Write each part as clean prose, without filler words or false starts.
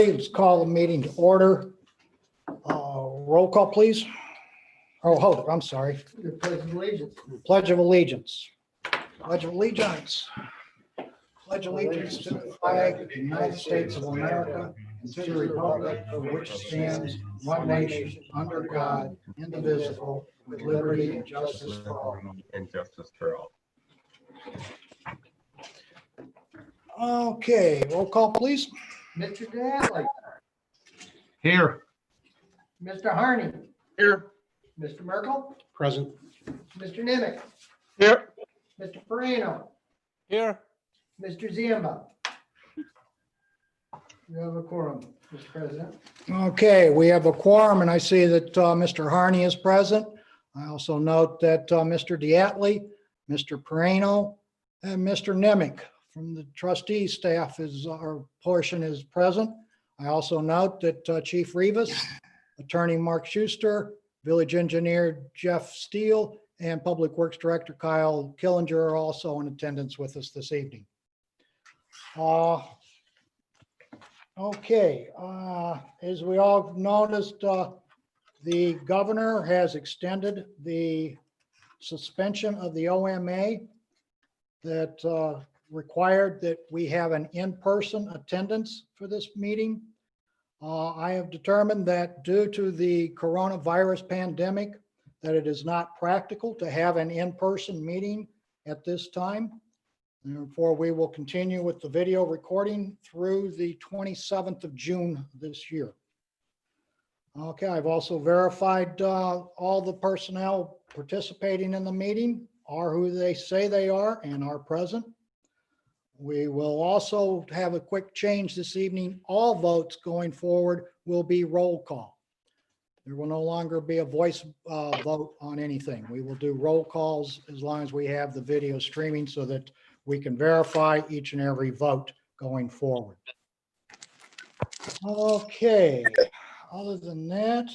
Let's call the meeting to order. Roll call, please. Oh, hold it, I'm sorry. The pledge of allegiance. Pledge of allegiance. Pledge of allegiance. Pledge allegiance to the flag of the United States of America and to the republic for which stands one nation under God, indivisible, with liberty and justice for all. And justice for all. Okay, roll call, please. Mr. Dattley, Here. Mr. Harney, Here. Mr. Merkel, Present. Mr. Nimitz, Here. Mr. Moreno, Here. Mr. Ziemba. You have a quorum, Mr. President. Okay, we have a quorum, and I see that Mr. Harney is present. I also note that Mr. Diatley, Mr. Perino, and Mr. Nemick from the trustee staff our portion is present. I also note that Chief Rivas, Attorney Mark Schuster, Village Engineer Jeff Steele, and Public Works Director Kyle Killinger are also in attendance with us this evening. Okay, as we all noticed, the governor has extended the suspension of the OMA that required that we have an in-person attendance for this meeting. I have determined that due to the coronavirus pandemic, that it is not practical to have an in-person meeting at this time. Therefore, we will continue with the video recording through the 27th of June this year. Okay, I've also verified all the personnel participating in the meeting are who they say they are and are present. We will also have a quick change this evening. All votes going forward will be roll call. There will no longer be a voice vote on anything. We will do roll calls as long as we have the video streaming so that we can verify each and every vote going forward. Okay, other than that,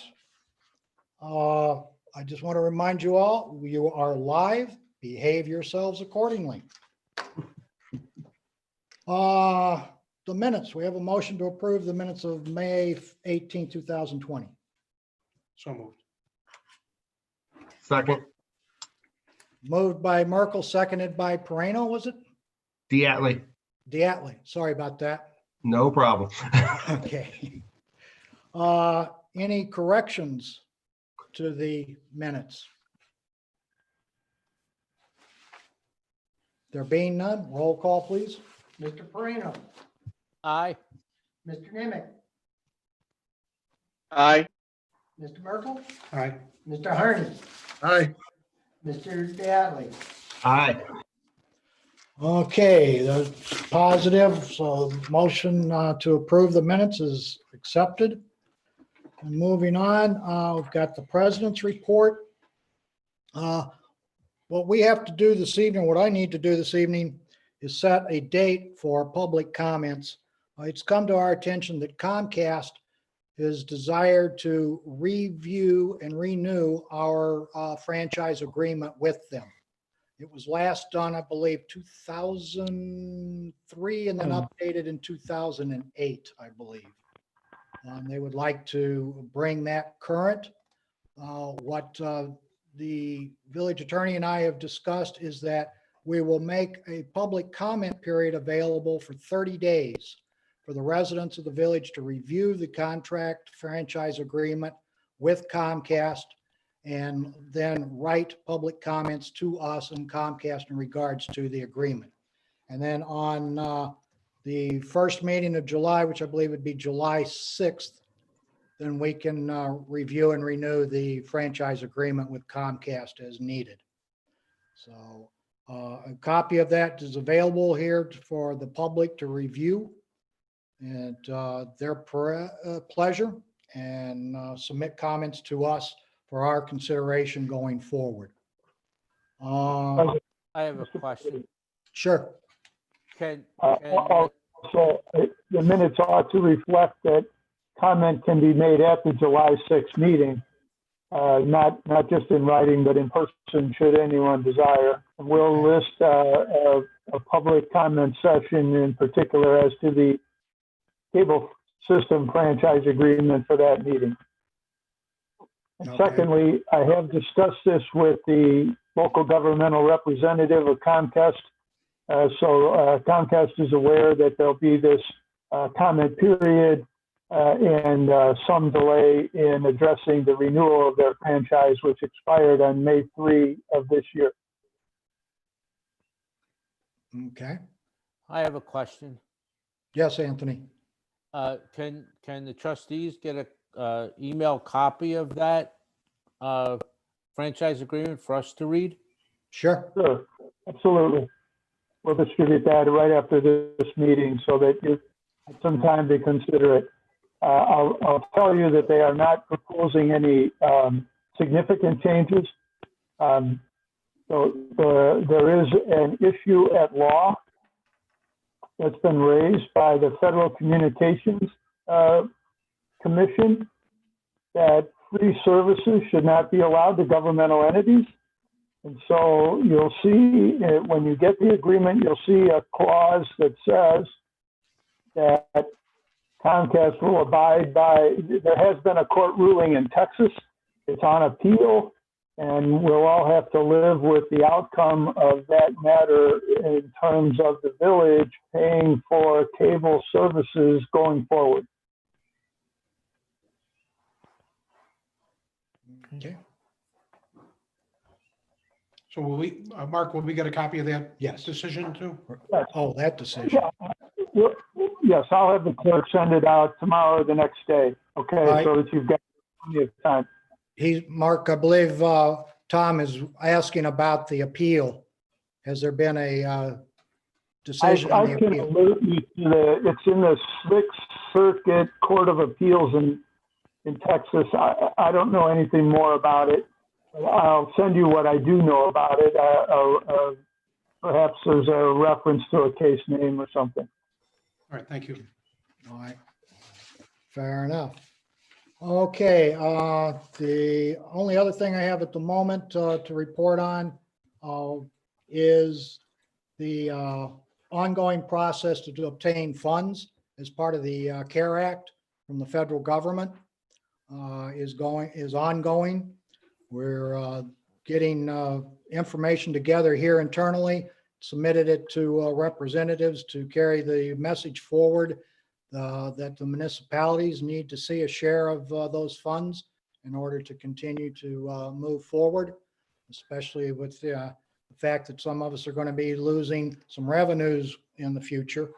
I just want to remind you all, you are live, behave yourselves accordingly. The minutes, we have a motion to approve the minutes of May 18, 2020. So moved. Second. Moved by Merkel, seconded by Perino, was it? Diatley. Diatley, sorry about that. No problem. Okay. Any corrections to the minutes? There being none, roll call, please. Mr. Moreno, Aye. Mr. Nimitz, Aye. Mr. Merkel, Aye. Mr. Harney, Aye. Mr. Dattley. Aye. Okay, that's positive. So motion to approve the minutes is accepted. And moving on, we've got the president's report. What we have to do this evening, what I need to do this evening is set a date for public comments. It's come to our attention that Comcast is desired to review and renew our franchise agreement with them. It was last done, I believe, 2003 and then updated in 2008, I believe. They would like to bring that current. What the village attorney and I have discussed is that we will make a public comment period available for 30 days for the residents of the village to review the contract franchise agreement with Comcast and then write public comments to us and Comcast in regards to the agreement. And then on the first meeting of July, which I believe would be July 6th, then we can review and renew the franchise agreement with Comcast as needed. So a copy of that is available here for the public to review and their pleasure and submit comments to us for our consideration going forward. I have a question. Sure. Can, Also, the minutes ought to reflect that comment can be made at the July 6th meeting, not just in writing, but in person, should anyone desire. And we'll list a public comment session in particular as to the cable system franchise agreement for that meeting. And Okay. secondly, I have discussed this with the local governmental representative of Comcast. So Comcast is aware that there'll be this comment period and some delay in addressing the renewal of their franchise, which expired on May 3 of this year. Okay. I have a question. Yes, Anthony. Can the trustees get a email copy of that franchise agreement for us to read? Sure. Sure, absolutely. We'll distribute that right after this meeting so that you have some time to consider it. I'll tell you that they are not proposing any significant changes. So there is an issue at law that's been raised by the Federal Communications Commission that free services should not be allowed to governmental entities. And so you'll see, when you get the agreement, you'll see a clause that says that Comcast will abide by, there has been a court ruling in Texas, it's on appeal, and we'll all have to live with the outcome of that matter in terms of the village paying for cable services going forward. Okay. So will we, Mark, will we get a copy of that Yes. decision too? Oh, that decision. Yeah, yes, I'll have the clerk send it out tomorrow or the next day, okay, Right. so that you've got plenty of time. Mark, I believe Tom is asking about the appeal. Has there been a decision on I the can appeal? alert you to it's in the Sixth Circuit Court of Appeals in Texas. I don't know anything more about it. I'll send you what I do know about it. Perhaps there's a reference to a case name or something. All right, thank you. All right. Fair enough. Okay, the only other thing I have at the moment to report on is the ongoing process to obtain funds as part of the CARE Act from the federal government is ongoing. We're getting information together here internally, submitted it to representatives to carry the message forward that the municipalities need to see a share of those funds in order to continue to move forward, especially with the fact that some of us are going to be losing some revenues in the future.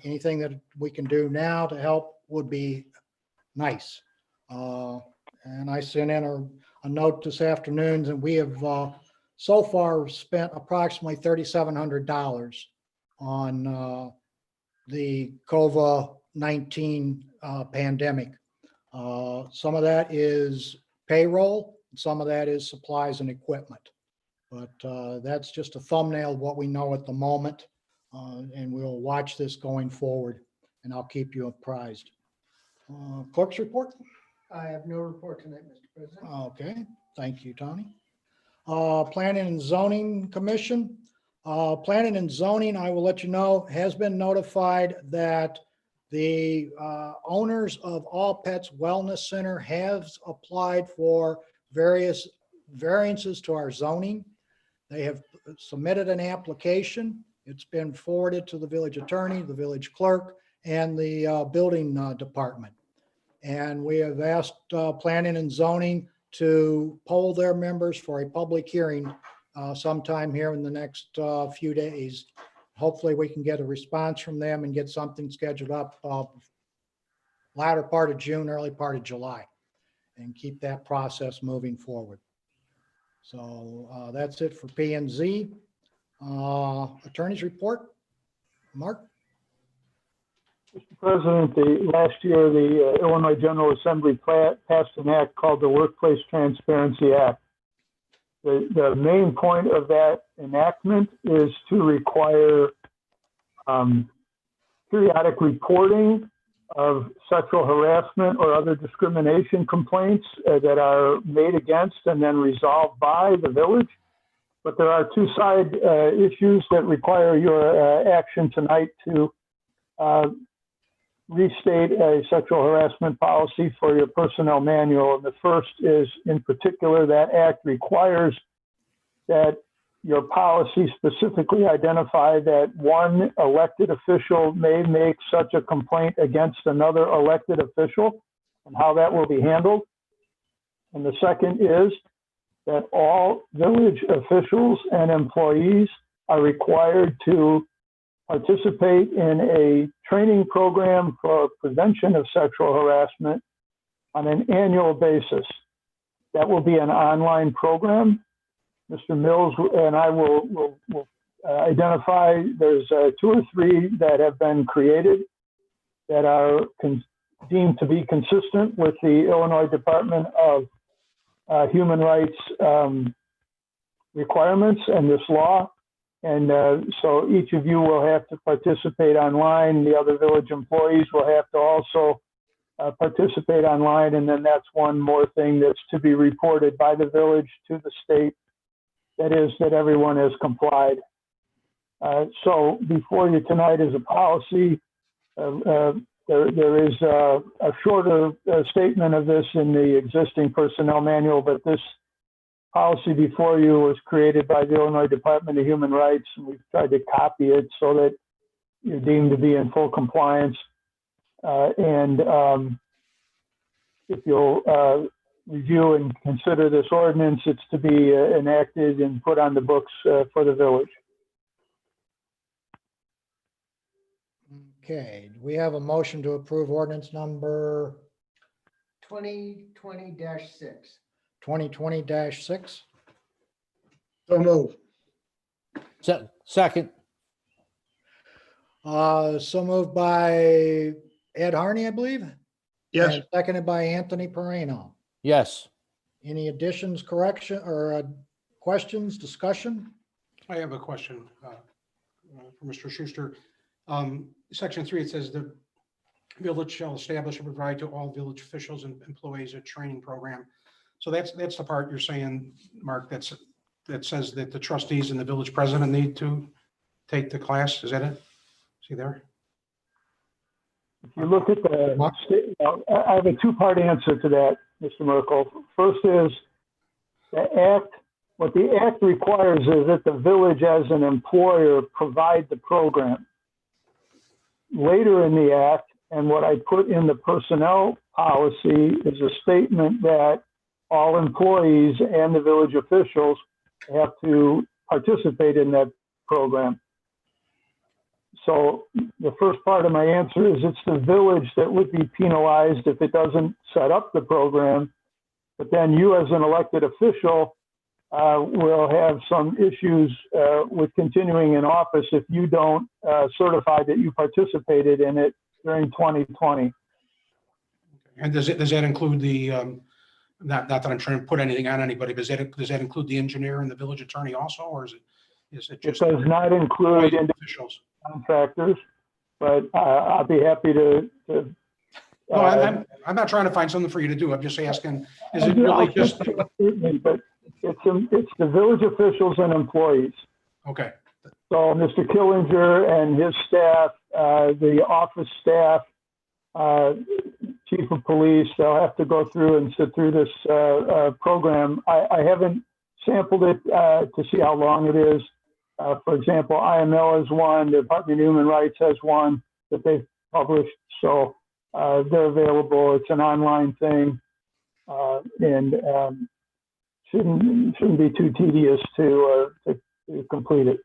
Anything that we can do now to help would be nice. And I sent in a note this afternoon, and we have so far spent approximately $3,700 on the COVID-19 pandemic. Some of that is payroll, some of that is supplies and equipment. But that's just a thumbnail of what we know at the moment. And we'll watch this going forward, and I'll keep you apprised. Clerk's report? I have no report tonight, Mr. President. Okay, thank you, Tony. Planning and Zoning Commission. Planning and Zoning, I will let you know, has been notified that the owners of All Pets Wellness Center has applied for various variances to our zoning. They have submitted an application. It's been forwarded to the village attorney, the village clerk, and the building department. And we have asked Planning and Zoning to poll their members for a public hearing sometime here in the next few days. Hopefully we can get a response from them and get something scheduled up latter part of June, early part of July, and keep that process moving forward. So that's it for P and Z. Attorney's report. Mark? Mr. President, last year, the Illinois General Assembly passed an act called the Workplace Transparency Act. The main point of that enactment is to require periodic reporting of sexual harassment or other discrimination complaints that are made against and then resolved by the village. But there are two side issues that require your action tonight to restate a sexual harassment policy for your personnel manual. And the first is, in particular, that act requires that your policy specifically identify that one elected official may make such a complaint against another elected official and how that will be handled. And the second is that all village officials and employees are required to participate in a training program for prevention of sexual harassment on an annual basis. That will be an online program. Mr. Mills and I will identify, there's 2 or 3 that have been created that are deemed to be consistent with the Illinois Department of Human Rights requirements and this law. And so each of you will have to participate online. The other village employees will have to also participate online. And then that's one more thing that's to be reported by the village to the state. That is that everyone has complied. So before you tonight is a policy. There is a shorter statement of this in the existing personnel manual, but this policy before you was created by the Illinois Department of Human Rights, and we've tried to copy it so that you're deemed to be in full compliance. If you'll review and consider this ordinance, it's to be enacted and put on the books for the village. Okay, we have a motion to approve ordinance number 2020-6. 2020-6. So move. Second, So moved by Ed Harney, I believe. Yes. And seconded by Anthony Perino. yes. Any additions, correction, or questions, discussion? I have a question for Mr. Schuster. Section 3, it says the village shall establish and provide to all village officials and employees a training program. So that's the part you're saying, Mark, that says that the trustees and the village president need to take the class. Is that it? See there? If you look at the state, I have a 2-part answer to that, Mr. Merkel. First is the act, what the act requires is that the village as an employer provide the program. Later in the act, and what I put in the personnel policy is a statement that all employees and the village officials have to participate in that program. So the first part of my answer is it's the village that would be penalized if it doesn't set up the program. But then you as an elected official will have some issues with continuing in office if you don't certify that you participated in it during 2020. And does that include the, not that I'm trying to put anything on anybody, but does that include the engineer and the village attorney also, or is it It just does not include officials? contractors, but I'll be happy to. No, I'm not trying to find something for you to do. I'm just asking, is it really just, But it's the village officials and employees. okay, So Mr. Killinger and his staff, the office staff, chief of police, they'll have to go through and sit through this program. I haven't sampled it to see how long it is. For example, IML has one, the Department of Human Rights has one that they've published. So they're available. It's an online thing, and shouldn't be too tedious to complete it.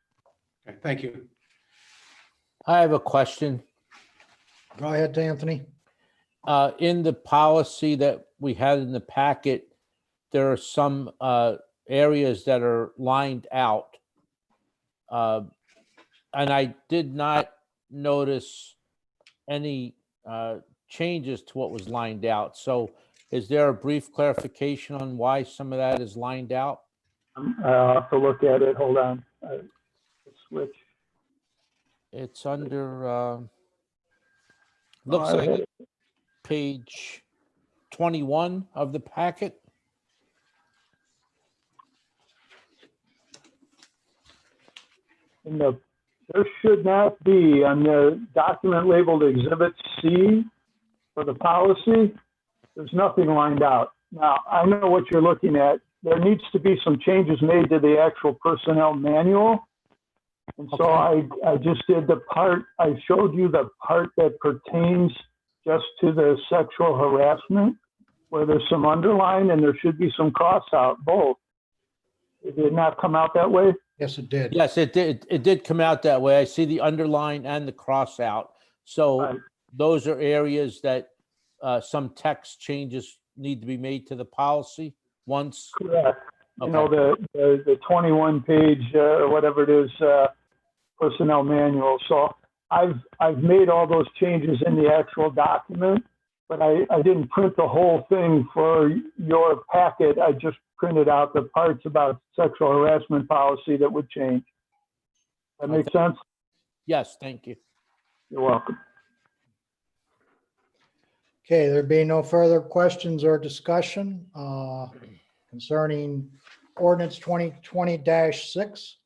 okay, thank you. I have a question. Go ahead, Anthony. In the policy that we had in the packet, there are some areas that are lined out. And I did not notice any changes to what was lined out. So is there a brief clarification on why some of that is lined out? I'll have to look at it. Hold on. Switch. It's under, looks like page 21 of the packet. In the there should not be on the document labeled Exhibit C for the policy, there's nothing lined out. Now, I know what you're looking at. There needs to be some changes made to the actual personnel manual. And so I just did the part, I showed you the part that pertains just to the sexual harassment, where there's some underline and there should be some cross out, both. Did it not come out that way? Yes, it did. Yes, it did. It did come out that way. I see the underline and the cross out. So Right. those are areas that some text changes need to be made to the policy once. Correct. You Okay. know, the 21 page, or whatever it is, personnel manual. So I've made all those changes in the actual document, but I didn't print the whole thing for your packet. I just printed out the parts about sexual harassment policy that would change. That make sense? Yes, thank you. You're welcome. Okay, there being no further questions or discussion concerning ordinance 2020-6.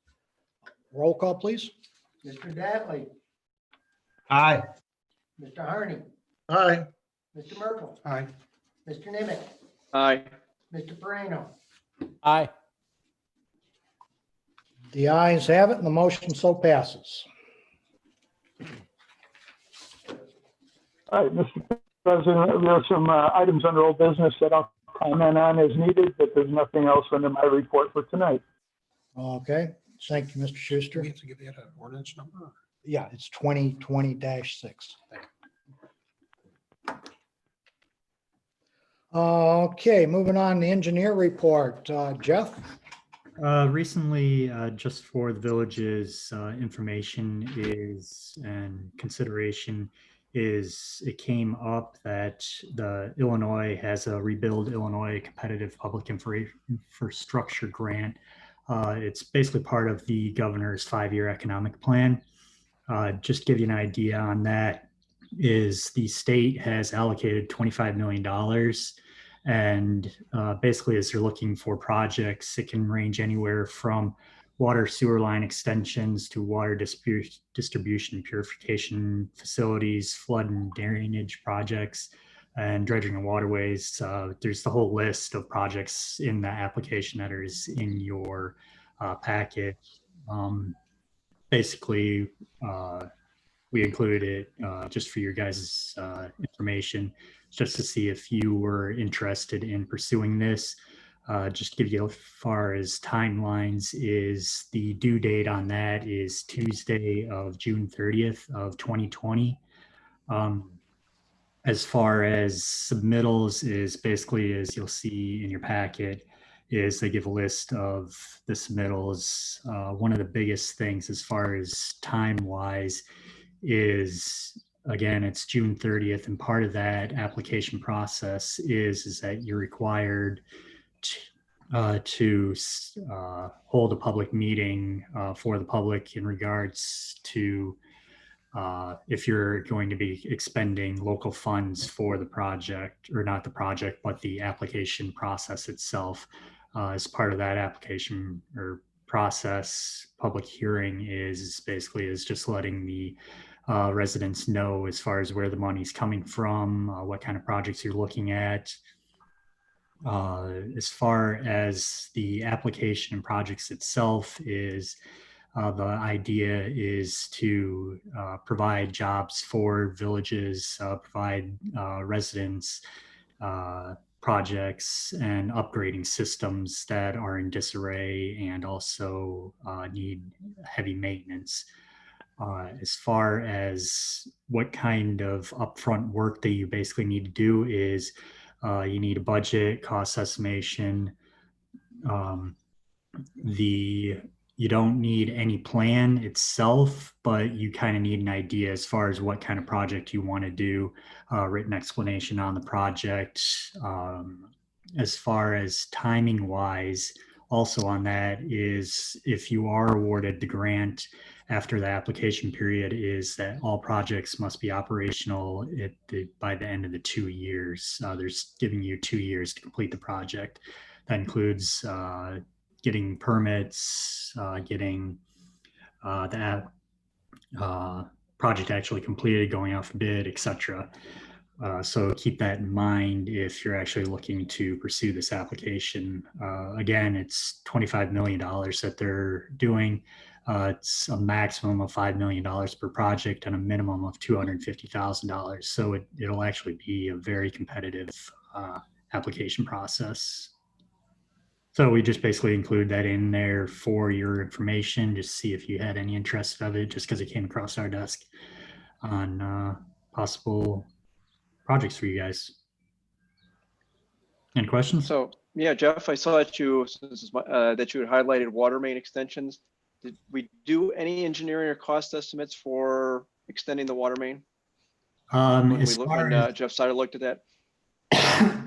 Roll call, please. Mr. Dattley, Aye. Mr. Harney, Aye. Mr. Merkel, Aye. Mr. Nimitz, Aye. Mr. Moreno, Aye. The ayes have it and the motion so passes. All right, Mr. President, there are some items under old business that I'll comment on as needed, but there's nothing else under my report for tonight. Okay, thank you, Mr. Do Schuster. we have to give that an ordinance number? Yeah, it's 2020-6. Okay, moving on, the engineer report. Jeff? Recently, just for the village's information is and consideration is it came up that the Illinois has a Rebuild Illinois Competitive Public Infrastructure Grant. It's basically part of the governor's 5-year economic plan. Just to give you an idea on that is the state has allocated $25 million. And basically, as they're looking for projects, it can range anywhere from water sewer line extensions to water distribution and purification facilities, flood and drainage projects, and dredging of waterways. There's the whole list of projects in the application that is in your packet. Basically, we included it just for your guys' information, just to see if you were interested in pursuing this. Just to give you as far as timelines is the due date on that is Tuesday of June 30th of 2020. As far as submittals is basically, as you'll see in your packet, is they give a list of the submittals. One of the biggest things as far as time-wise is, again, it's June 30th, and part of that application process is that you're required to hold a public meeting for the public in regards to if you're going to be expending local funds for the project, or not the project, but the application process itself. As part of that application or process, public hearing is basically just letting the residents know as far as where the money's coming from, what kind of projects you're looking at. As far as the application and projects itself is, the idea is to provide jobs for villages, provide residents projects and upgrading systems that are in disarray and also need heavy maintenance. As far as what kind of upfront work that you basically need to do is you need a budget, cost estimation. You don't need any plan itself, but you kind of need an idea as far as what kind of project you want to do, written explanation on the project. As far as timing wise, also on that is if you are awarded the grant after the application period is that all projects must be operational by the end of the 2 years. There's giving you 2 years to complete the project. That includes getting permits, getting the project actually completed, going out for bid, etc. So keep that in mind if you're actually looking to pursue this application. Again, it's $25 million that they're doing. It's a maximum of $5 million per project and a minimum of $250,000. So it'll actually be a very competitive application process. So we just basically include that in there for your information, just see if you had any interest of it, just because it came across our desk on possible projects for you guys. Any questions? So, yeah, Jeff, I saw that you, that you had highlighted water main extensions. Did we do any engineering or cost estimates for extending the water main? When Jeff Seiler looked at that?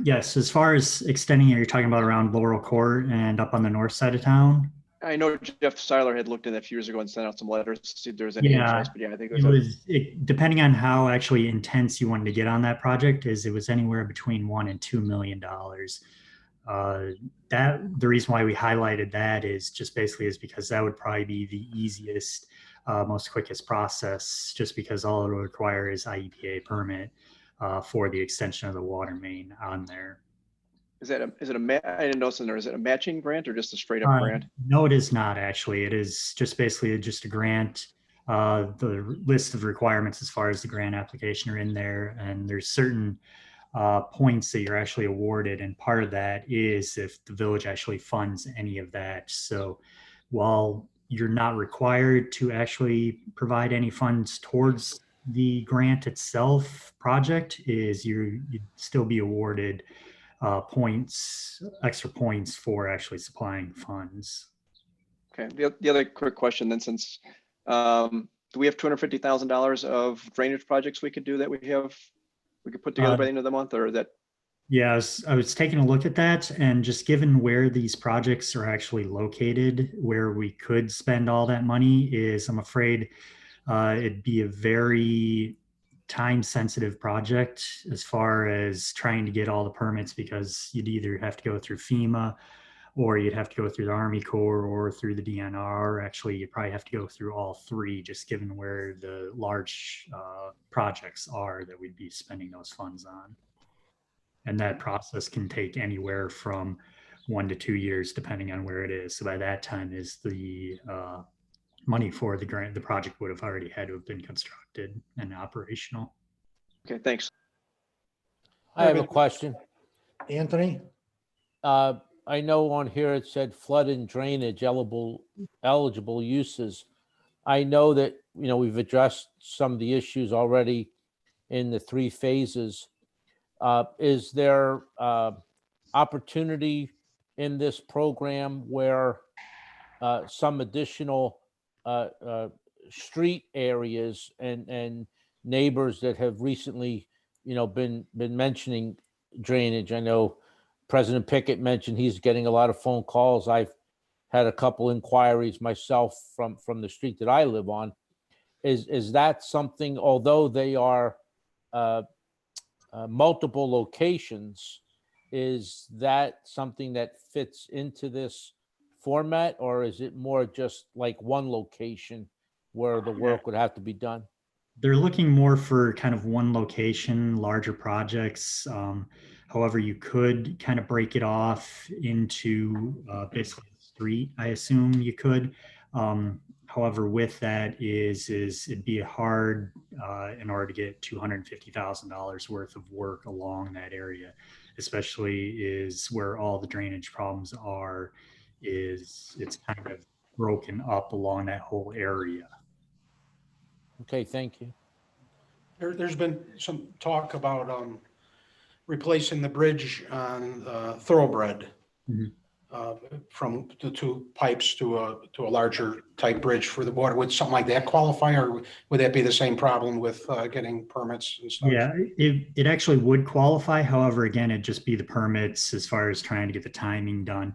Yes, as far as extending it, you're talking about around Laurel Court and up on the north side of town? I know Jeff Seiler had looked at that a few years ago and sent out some letters to see if there was any Yeah, interest, but yeah, I think it was, depending on how actually intense you wanted to get on that project, it was anywhere between $1 and $2 million. The reason why we highlighted that is just basically is because that would probably be the easiest, most quickest process, just because all it would require is IEPA permit for the extension of the water main on there. I didn't notice in there, is it a matching grant or just a straight up grant? No, it is not actually. It is just basically just a grant. The list of requirements as far as the grant application are in there, and there's certain points that you're actually awarded, and part of that is if the village actually funds any of that. So while you're not required to actually provide any funds towards the grant itself project, is you'd still be awarded extra points for actually supplying funds. Okay, the other quick question then, since do we have $250,000 of drainage projects we could do that we could put together by the end of the month, or is that? Yeah, I was taking a look at that, and just given where these projects are actually located, where we could spend all that money is, I'm afraid it'd be a very time-sensitive project as far as trying to get all the permits, because you'd either have to go through FEMA, or you'd have to go through the Army Corps, or through the DNR. Actually, you'd probably have to go through all three, just given where the large projects are that we'd be spending those funds on. And that process can take anywhere from 1 to 2 years, depending on where it is. So by that time is the money for the grant, the project would have already had to have been constructed and operational. Okay, thanks. I have a question. Anthony? I know on here it said flood and drainage eligible uses. I know that, we've addressed some of the issues already in the 3 phases. Is there opportunity in this program where some additional street areas and neighbors that have recently, been mentioning drainage? I know President Pickett mentioned he's getting a lot of phone calls. I've had a couple inquiries myself from the street that I live on. Is that something, although they are multiple locations, is that something that fits into this format, or is it more just like one location where the work would have to be done? They're looking more for kind of one location, larger projects. However, you could kind of break it off into basically a street, I assume you could. However, with that is it'd be hard in order to get $250,000 worth of work along that area, especially is where all the drainage problems are, is it's kind of broken up along that whole area. Okay, thank you. There's been some talk about replacing the bridge on Thoroughbred from the 2 pipes to a larger type bridge for the water. Would something like that qualify, or would that be the same problem with getting permits and stuff? Yeah, it actually would qualify. However, again, it'd just be the permits as far as trying to get the timing done.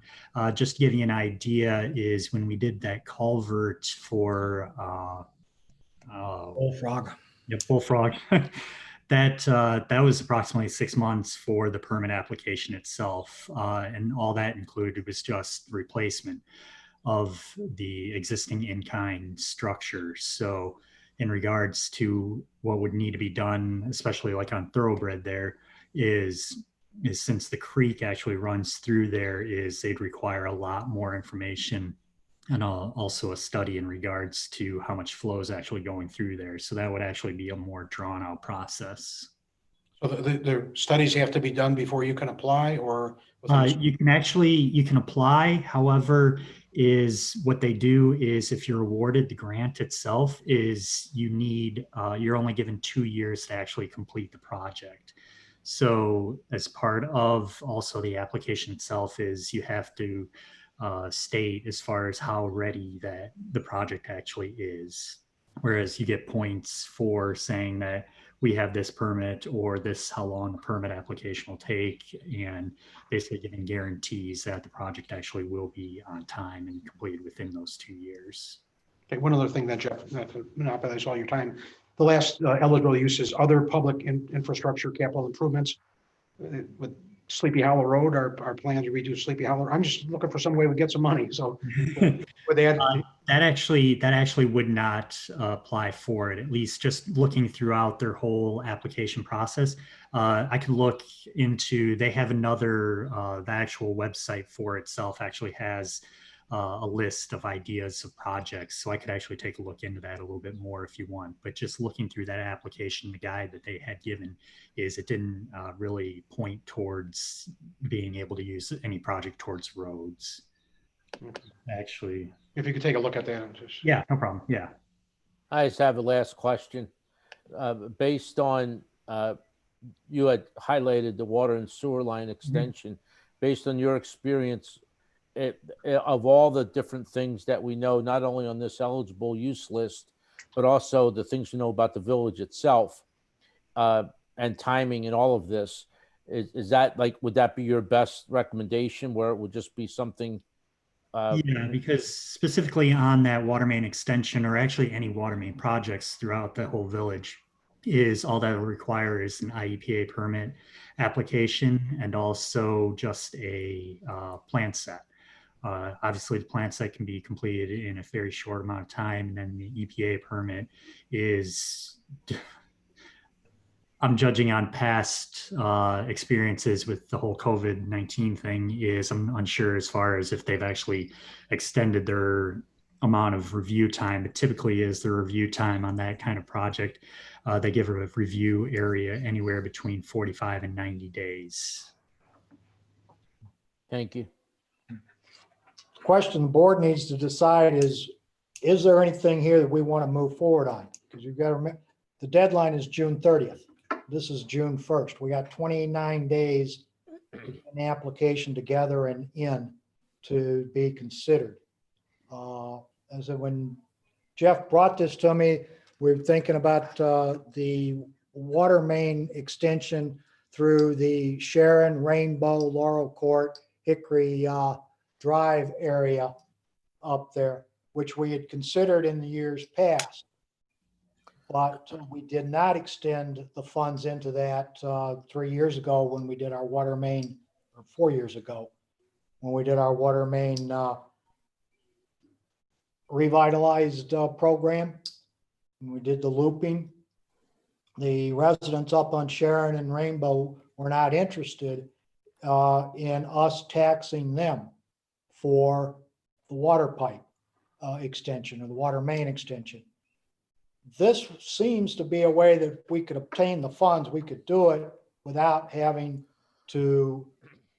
Just to give you an idea, is when we did that culvert for Bullfrog. Yep, Bullfrog. That was approximately 6 months for the permit application itself, and all that included was just replacement of the existing in-kind structure. So in regards to what would need to be done, especially like on Thoroughbred there, is since the creek actually runs through there, is they'd require a lot more information and also a study in regards to how much flow is actually going through there. So that would actually be a more drawn out process. So the studies have to be done before you can apply, or? within- You can apply. However, is what they do is if you're awarded the grant itself, is you need, you're only given 2 years to actually complete the project. So as part of also the application itself is you have to state as far as how ready that the project actually is. Whereas you get points for saying that we have this permit or this, how long the permit application will take, and basically giving guarantees that the project actually will be on time and completed within those 2 years. Okay, one other thing then, Jeff, not to monopolize all your time. The last eligible use is other public infrastructure capital improvements. With Sleepy Hollow Road, our plan to redo Sleepy Hollow. I'm just looking for some way to get some money. So would they add? That actually would not apply for it, at least just looking throughout their whole application process. I could look into, they have another, the actual website for itself actually has a list of ideas of projects. So I could actually take a look into that a little bit more if you want, but just looking through that application, the guide that they had given is it didn't really point towards being able to use any project towards roads. Okay. Actually. If you could take a look at that. And just... Yeah, no problem. Yeah. I just have a last question. Based on, you had highlighted the water and sewer line extension. Based on your experience, of all the different things that we know, not only on this eligible use list, but also the things we know about the village itself, and timing and all of this, is that like, would that be your best recommendation, where it would just be something? Yeah, because specifically on that water main extension, or actually any water main projects throughout the whole village, is all that will require is an IEPA permit application and also just a plan set. Obviously, the plan set can be completed in a very short amount of time, and then the EPA permit is, I'm judging on past experiences with the whole COVID-19 thing, is I'm unsure as far as if they've actually extended their amount of review time. It typically is the review time on that kind of project. They give a review area anywhere between 45 and 90 days. Thank you. Question the board needs to decide is there anything here that we want to move forward on? Because you've got to remember, the deadline is June 30th. This is June 1st. We got 29 days to get an application together and in to be considered. As when Jeff brought this to me, we were thinking about the water main extension through the Sharon, Rainbow, Laurel Court, Hickory Drive area up there, which we had considered in the years past. But we did not extend the funds into that 3 years ago when we did our water main, or 4 years ago, when we did our water main revitalized program. When we did the looping, the residents up on Sharon and Rainbow were not interested in us taxing them for the water pipe extension or the water main extension. This seems to be a way that if we could obtain the funds, we could do it without having to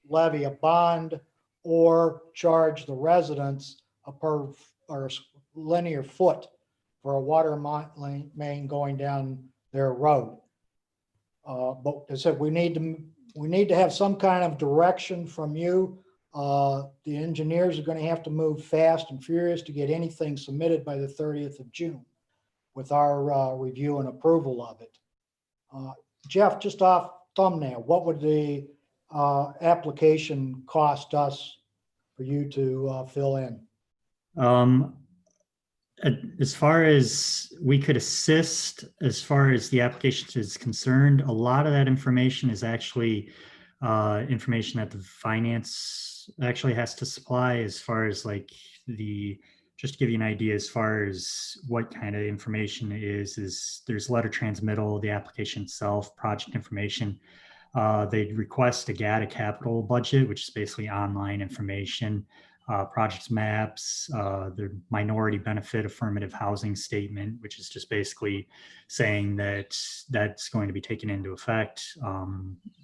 levy a bond or charge the residents a per or linear foot for a water main going down their road. But as I said, we need to have some kind of direction from you. The engineers are going to have to move fast and furious to get anything submitted by the 30th of June with our review and approval of it. Jeff, just off thumbnail, what would the application cost us for you to fill in? As far as we could assist, as far as the application is concerned, a lot of that information is actually information that the finance actually has to supply, as far as like the just to give you an idea as far as what kind of information it is there's letter transmittal, the application itself, project information. They request a GATA capital budget, which is basically online information, project maps, the minority benefit affirmative housing statement, which is just basically saying that that's going to be taken into effect.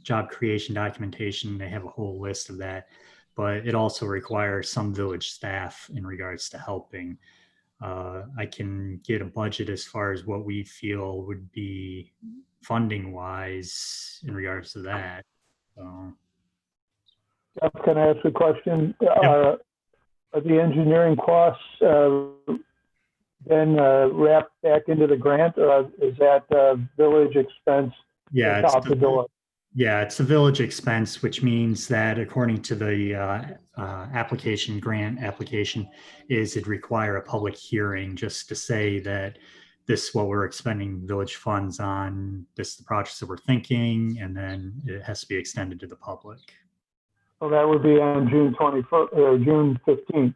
Job creation documentation, they have a whole list of that, but it also requires some village staff in regards to helping. I can get a budget as far as what we feel would be funding wise in regards to that. So, Jeff, can I ask a question? Are the engineering costs then wrapped back into the grant, or is that village expense yeah, out the door? Yeah, it's a village expense, which means that according to the application, grant application, is it require a public hearing just to say that this is what we're expending village funds on, this is the projects that we're thinking, and then it has to be extended to the public. So that would be on June 21st or June 15th.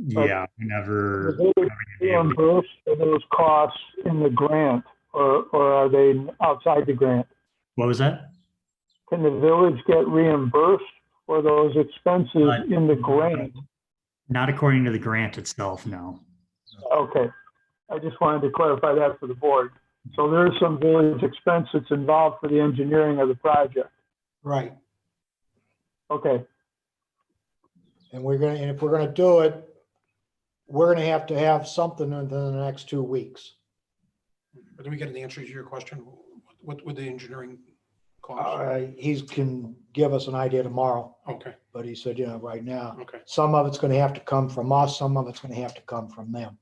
Yeah, whenever. Are they reimbursed for those costs in the grant, or are they outside the grant? What was that? Can the village get reimbursed for those expenses in the grant? Not according to the grant itself, no. Okay, I just wanted to clarify that for the board. So there is some village expense that's involved for the engineering of the project. Right. Okay, And if we're gonna do it, we're gonna have to have something within the next 2 weeks. But did we get an answer to your question? What would the engineering cost? He can give us an idea tomorrow, Okay, but he said, right now, okay. some of it's gonna have to come from us, some of it's gonna have to come from them.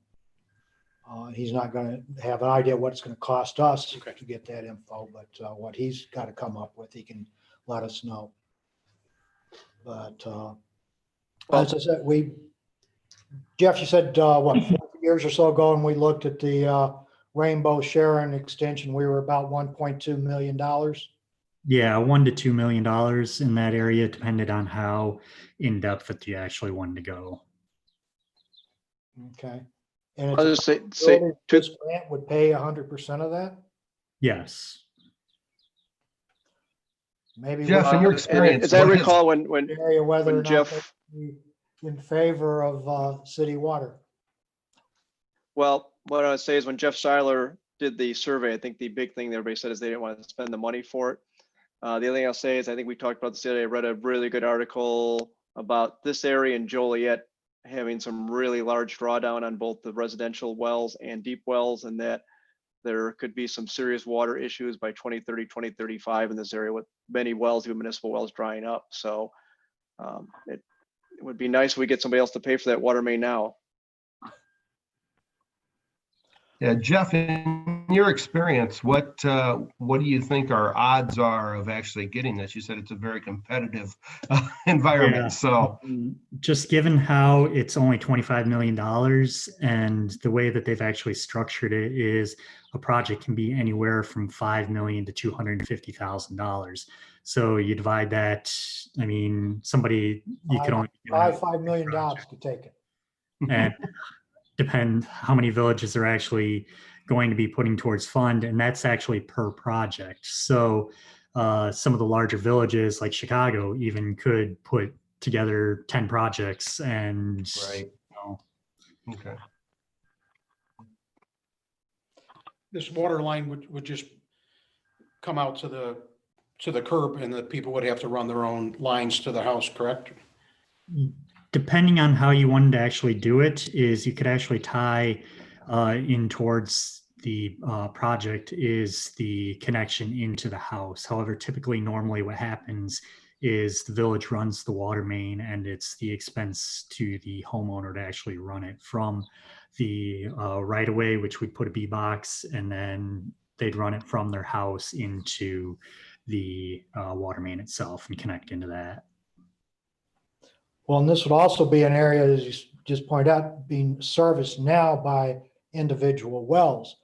He's not gonna have an idea what it's gonna cost us Okay. to get that info, but what he's gotta come up with, he can let us know. But as I said, Jeff, you said, 4 years or so ago, and we looked at the Rainbow Sharon extension, we were about $1.2 million. Yeah, $1 to $2 million in that area, depended on how in depth that you actually wanted to go. Okay. And I'll it's just say, this grant would pay 100% of that? Yes. Maybe. Jeff, in your experience, as I what has- recall, when Area whether or when not Jeff, they'd be in favor of city water. well, what I would say is when Jeff Seiler did the survey, I think the big thing that everybody said is they didn't want to spend the money for it. The other thing I'll say is I think we talked about this the other day. I read a really good article about this area in Joliet having some really large drawdown on both the residential wells and deep wells, and that there could be some serious water issues by 2030, 2035 in this area with many wells, even municipal wells drying up. So it would be nice if we get somebody else to pay for that water main now. Yeah, Jeff, in your experience, what do you think our odds are of actually getting this? You said it's a very competitive environment. Yeah. So Just given how it's only $25 million and the way that they've actually structured it is a project can be anywhere from $5 million to $250,000. So you divide that, I mean, somebody, you could only. $5 million could take it. And depend how many villages are actually going to be putting towards fund, and that's actually per project. So some of the larger villages like Chicago even could put together 10 projects and right. you know, Okay. This water line would just come out to the curb, and the people would have to run their own lines to the house, correct? depending on how you wanted to actually do it is you could actually tie in towards the project is the connection into the house. However, typically normally what happens is the village runs the water main and it's the expense to the homeowner to actually run it from the right of way, which would put a B box, and then they'd run it from their house into the water main itself and connect into that. Well, and this would also be an area, as you just pointed out, being serviced now by individual wells.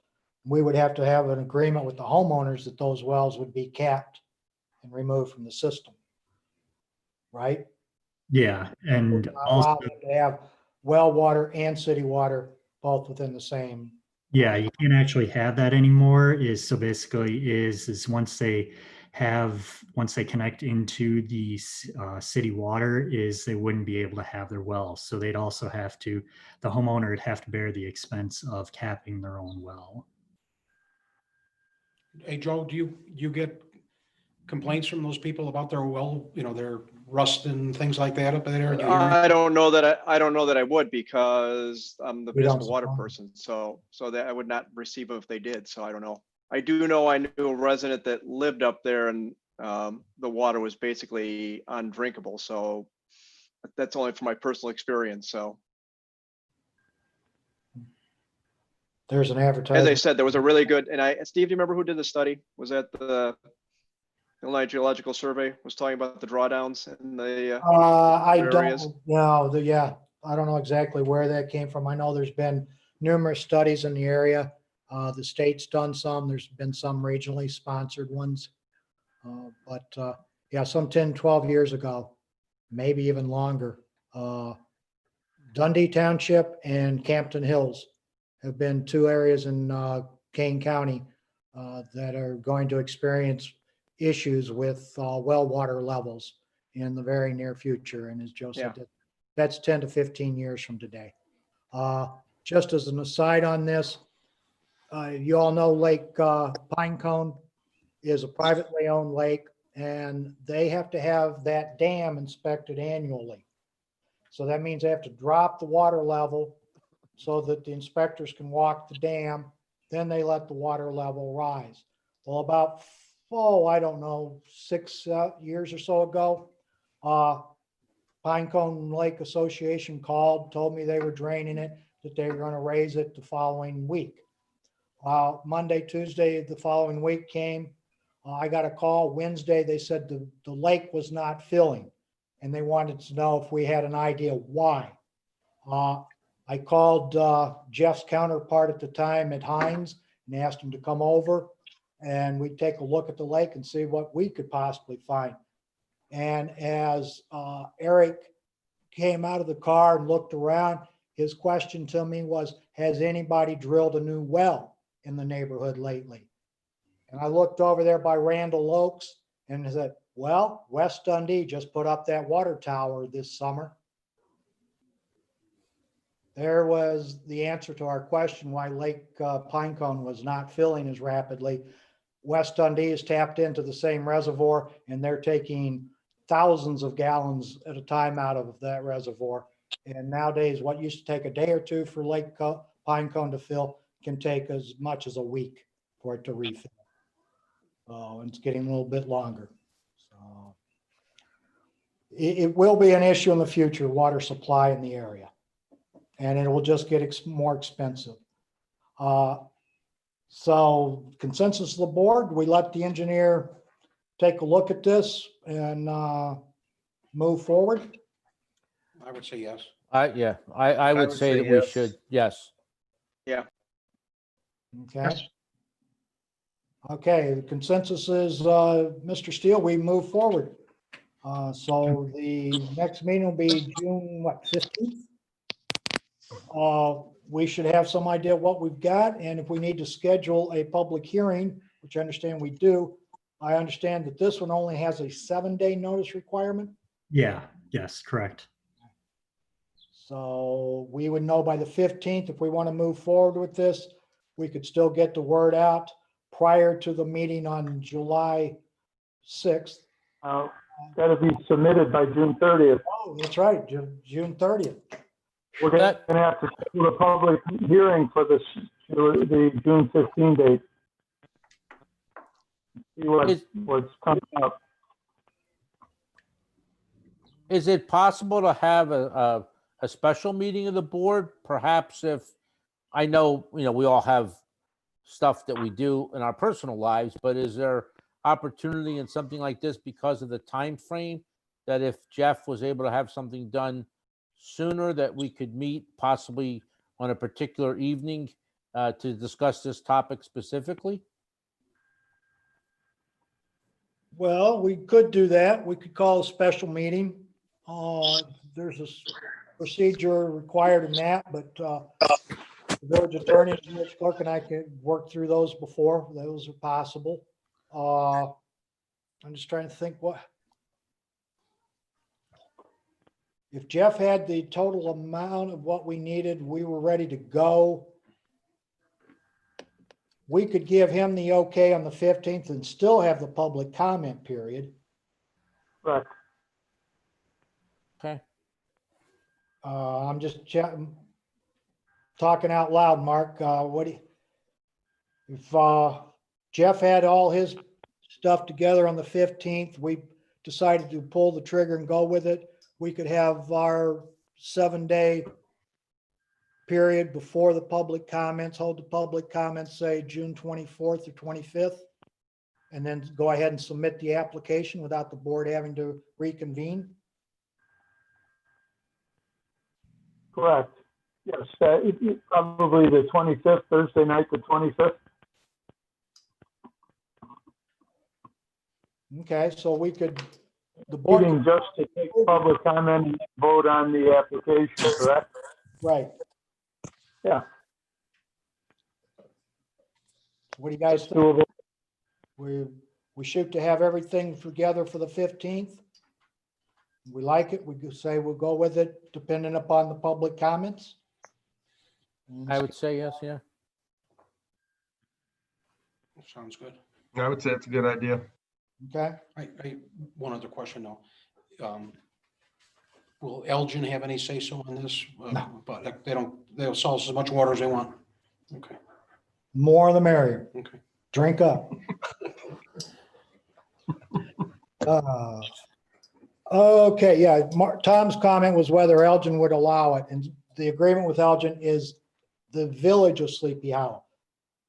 We would have to have an agreement with the homeowners that those wells would be capped and removed from the system. Right? Yeah, and Not also allow them to have well water and city water, both within the same. Yeah, you can't actually have that anymore. So basically once they connect into the city water, they wouldn't be able to have their wells. So they'd also the homeowner would have to bear the expense of capping their own well. Hey, Joe, do you get complaints from those people about their well, their rust and things like that up there? Do you hear any- I don't know that I would, because I'm the We don't municipal water supply. person, so that I would not receive them if they did, so I don't know. I do know I knew a resident that lived up there, and the water was basically undrinkable, so that's only from my personal experience, so. There's an As I advertisement. said, there was a really good, and Steve, do you remember who did the study? Was that the Illinois Geological Survey was talking about the drawdowns and the, I areas? don't know, yeah, I don't know exactly where that came from. I know there's been numerous studies in the area. The state's done some, there's been some regionally sponsored ones. But yeah, some 10, 12 years ago, maybe even longer. Dundee Township and Campton Hills have been two areas in Kane County that are going to experience issues with well water levels in the very near future. And as Joe said, that's 10 to 15 years from today. Just as an aside on this, you all know Lake Pinecone is a privately owned lake, and they have to have that dam inspected annually. So that means they have to drop the water level so that the inspectors can walk the dam. Then they let the water level rise. Well, about, I don't know, 6 years or so ago, Pinecone Lake Association called, told me they were draining it, that they were going to raise it the following week. Monday, Tuesday, the following week came. I got a call Wednesday. They said the lake was not filling, and they wanted to know if we had an idea why. I called Jeff's counterpart at the time at Hines and asked him to come over, and we'd take a look at the lake and see what we could possibly find. And as Eric came out of the car and looked around, his question to me was, has anybody drilled a new well in the neighborhood lately? And I looked over there by Randall Oaks and said, well, West Dundee just put up that water tower this summer. There was the answer to our question why Lake Pinecone was not filling as rapidly. West Dundee is tapped into the same reservoir, and they're taking thousands of gallons at a time out of that reservoir. And nowadays, what used to take a day or two for Lake Pinecone to fill can take as much as a week for it to refill. And it's getting a little bit longer. So it will be an issue in the future, water supply in the area, and it will just get more expensive. So consensus of the board, we let the engineer take a look at this and move forward. I would say yes. Yeah, I would say that we yes. should, yes. Okay. Okay, the consensus is, Mr. Steele, we move forward. So the next meeting will be June, 15th? We should have some idea what we've got, and if we need to schedule a public hearing, which I understand we do, I understand that this one only has a 7-day notice requirement. Yeah, yes, correct. So we would know by the 15th if we want to move forward with this. We could still get the word out prior to the meeting on July 6th. Got to be submitted by June 30th. Oh, that's right, June 30th. We're going to have to schedule a public hearing for the June 15 date. See what's coming up. Is it possible to have a special meeting of the board? Perhaps if, I know, we all have stuff that we do in our personal lives, but is there opportunity in something like this because of the time frame that if Jeff was able to have something done sooner, that we could meet possibly on a particular evening to discuss this topic specifically? Well, we could do that. We could call a special meeting. There's a procedure required in that, but the village attorney, the village clerk, and I could work through those before. Those are possible. I'm just trying to think what. If Jeff had the total amount of what we needed, we were ready to go. We could give him the okay on the 15th and still have the public comment period. Correct. Okay. I'm just talking out loud, Mark. What do you, if Jeff had all his stuff together on the 15th, we decided to pull the trigger and go with it, we could have our 7-day period before the public comments, hold the public comments, say June 24th or 25th, and then go ahead and submit the application without the board having to reconvene. Correct. Yes, probably the 25th, Thursday night, the 25th. Okay, so we could, the board, Meeting just to take public comment and vote on the application, correct? right. Yeah. What do you guys think? Doable. We shoot to have everything together for the 15th. We like it, we could say we'll go with it depending upon the public comments. I would say yes, yeah. Sounds good. I would say it's a good idea. Okay, One other question though. Will Elgin have any say-so on this? No. But they'll sell us as much water as they want. Okay, more the merrier. okay. Drink up. Okay, yeah, Tom's comment was whether Elgin would allow it, and the agreement with Elgin is the village of Sleepy Hollow.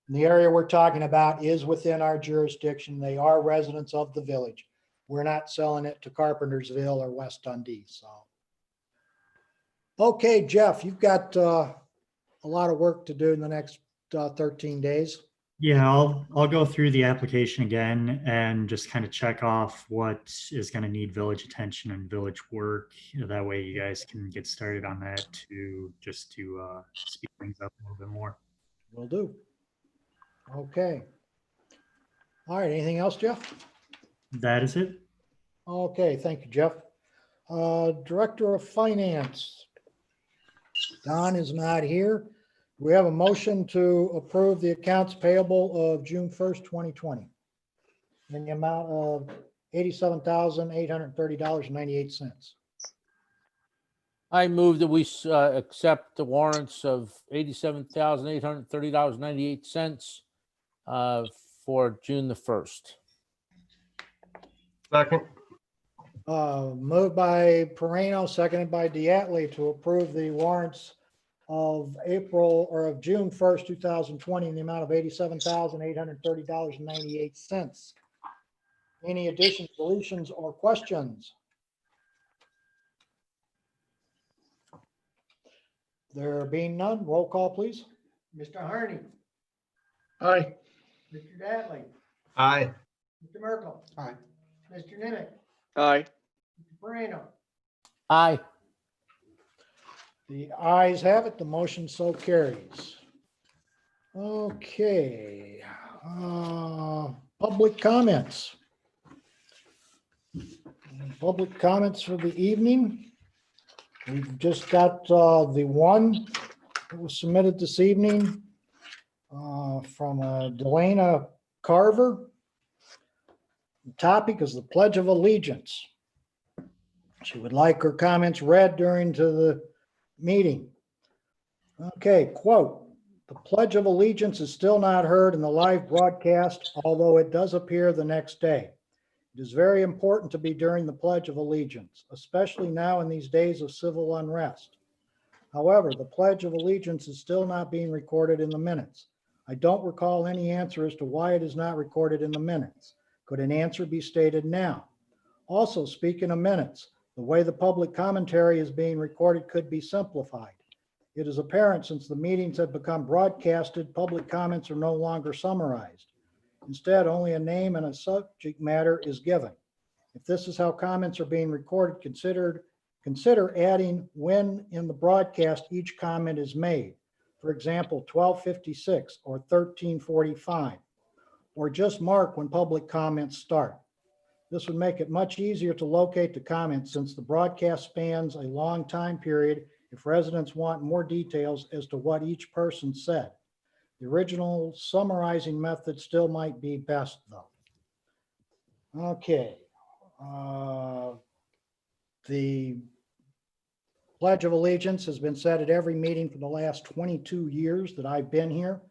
And the area we're talking about is within our jurisdiction. They are residents of the village. We're not selling it to Carpentersville or West Dundee, so. Okay, Jeff, you've got a lot of work to do in the next 13 days. Yeah, I'll go through the application again and just kind of check off what is going to need village attention and village work. That way you guys can get started on that to speed things up a little bit more. Will do. Okay. All right, anything else, Jeff? That is it. Okay, thank you, Jeff. Director of Finance. Don is not here. We have a motion to approve the accounts payable of June 1st, 2020 in the amount of $87,830.98. I move that we accept the warrants of $87,830.98 for June the 1st. Second. Moved by Moreno, seconded by Diatley to approve the warrants of June 1st, 2020 in the amount of $87,830.98. Any additions, deletions, or questions? There being none, roll call, please. Mr. Harney, Aye. Mr. Dattley, Aye. Mr. Merkel, Aye. Mr. Nimitz, Aye. Mr. Moreno, Aye. The ayes have it, the motion so carries. Okay, public comments. Public comments for the evening. We've just got the one that was submitted this evening from Delana Carver. The topic is the Pledge of Allegiance. She would like her comments read during the meeting. Okay, quote, "The Pledge of Allegiance is still not heard in the live broadcast, although it does appear the next day. It is very important to be during the Pledge of Allegiance, especially now in these days of civil unrest. However, the Pledge of Allegiance is still not being recorded in the minutes. I don't recall any answer as to why it is not recorded in the minutes. Could an answer be stated now? Also, speaking of minutes, the way the public commentary is being recorded could be simplified. It is apparent since the meetings have become broadcasted, public comments are no longer summarized. Instead, only a name and a subject matter is given. If this is how comments are being recorded, consider Consider adding when in the broadcast each comment is made. For example, 12:56 or 13:45, or just mark when public comments start. This would make it much easier to locate the comments since the broadcast spans a long time period if residents want more details as to what each person said. The original summarizing method still might be best though. Okay. The Pledge of Allegiance has been said at every meeting for the last 22 years that I've been here.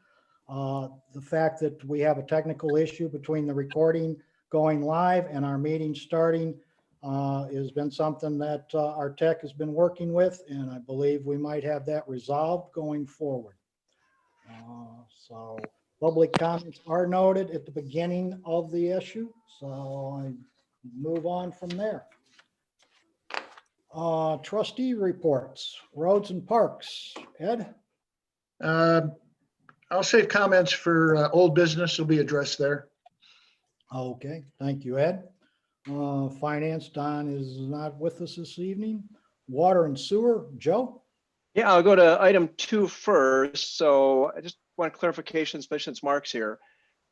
The fact that we have a technical issue between the recording going live and our meeting starting has been something that our tech has been working with, and I believe we might have that resolved going forward. So public comments are noted at the beginning of the issue, so I move on from there. Trustee reports, roads and parks. Ed? I'll save comments for old business will be addressed there. Okay, thank you, Ed. Finance, Don is not with us this evening. Water and sewer, Joe? Yeah, I'll go to item 2 first. So I just want clarification, especially since Mark's here.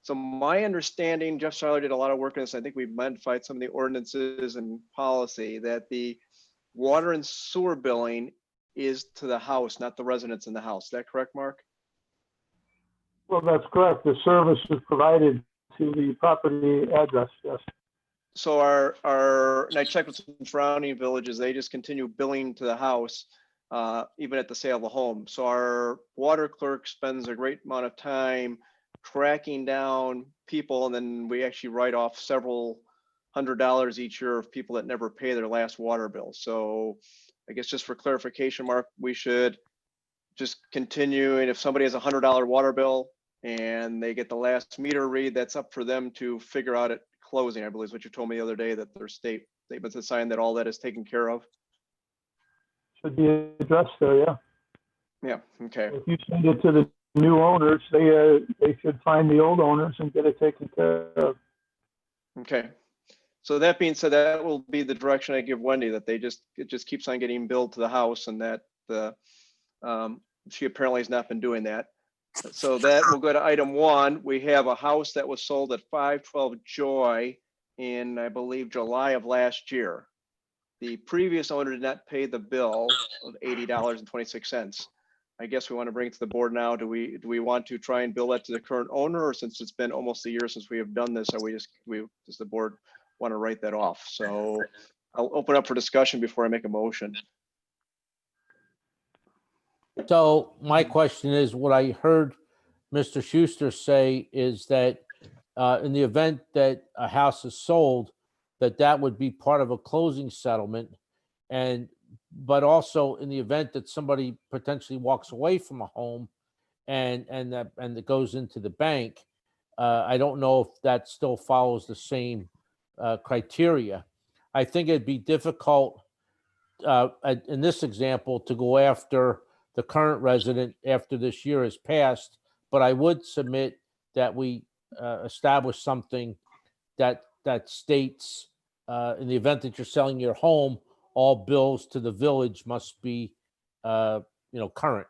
So my understanding, Jeff Seiler did a lot of work on this. I think we've modified some of the ordinances and policy that the water and sewer billing is to the house, not the residents in the house. Is that correct, Mark? Well, that's correct. The service is provided to the property address, yes. So and I checked with some surrounding villages, they just continue billing to the house, even at the sale of a home. So our water clerk spends a great amount of time tracking down people, and then we actually write off several $100 each year of people that never pay their last water bill. So I guess just for clarification, Mark, we should just continue, and if somebody has a $100 water bill and they get the last meter read, that's up for them to figure out at closing, I believe is what you told me the other day, that their statements a sign that all that is taken care of. Should be addressed there, yeah. Yeah, okay. If you send it to the new owners, they should find the old owners and get it taken care of. Okay. So that being said, that will be the direction I give Wendy, that it just keeps on getting billed to the house, and that she apparently has not been doing that. So that will go to item 1. We have a house that was sold at 512 Joy in, I believe, July of last year. The previous owner did not pay the bill of $80.26. I guess we want to bring it to the board now. Do we want to try and bill that to the current owner, or since it's been almost a year since we have done this, does the board want to write that off? So I'll open up for discussion before I make a motion. So my question is, what I heard Mr. Schuster say is that in the event that a house is sold, that would be part of a closing settlement. But also in the event that somebody potentially walks away from a home and it goes into the bank, I don't know if that still follows the same criteria. I think it'd be difficult in this example to go after the current resident after this year has passed, but I would submit that we establish something that states in the event that you're selling your home, all bills to the village must be current.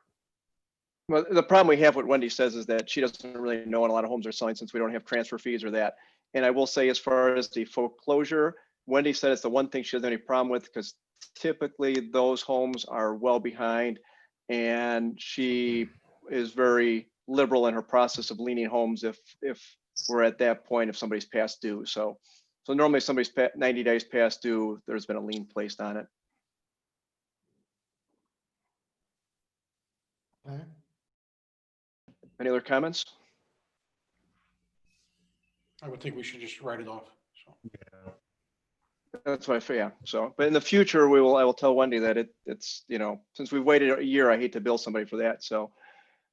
Well, the problem we have, what Wendy says, is that she doesn't really know when a lot of homes are selling, since we don't have transfer fees or that. And I will say, as far as the foreclosure, Wendy said it's the one thing she doesn't have any problem with, because typically those homes are well behind, and she is very liberal in her process of leaning homes if we're at that point, if somebody's past due. So normally if somebody's 90 days past due, there's been a lien placed on it. Okay. Any other comments? I would think we should just write it off. So. That's what I feel. Yeah. So, but in the future, I will tell Wendy that it's, since we've waited a year, I hate to bill somebody for that. So,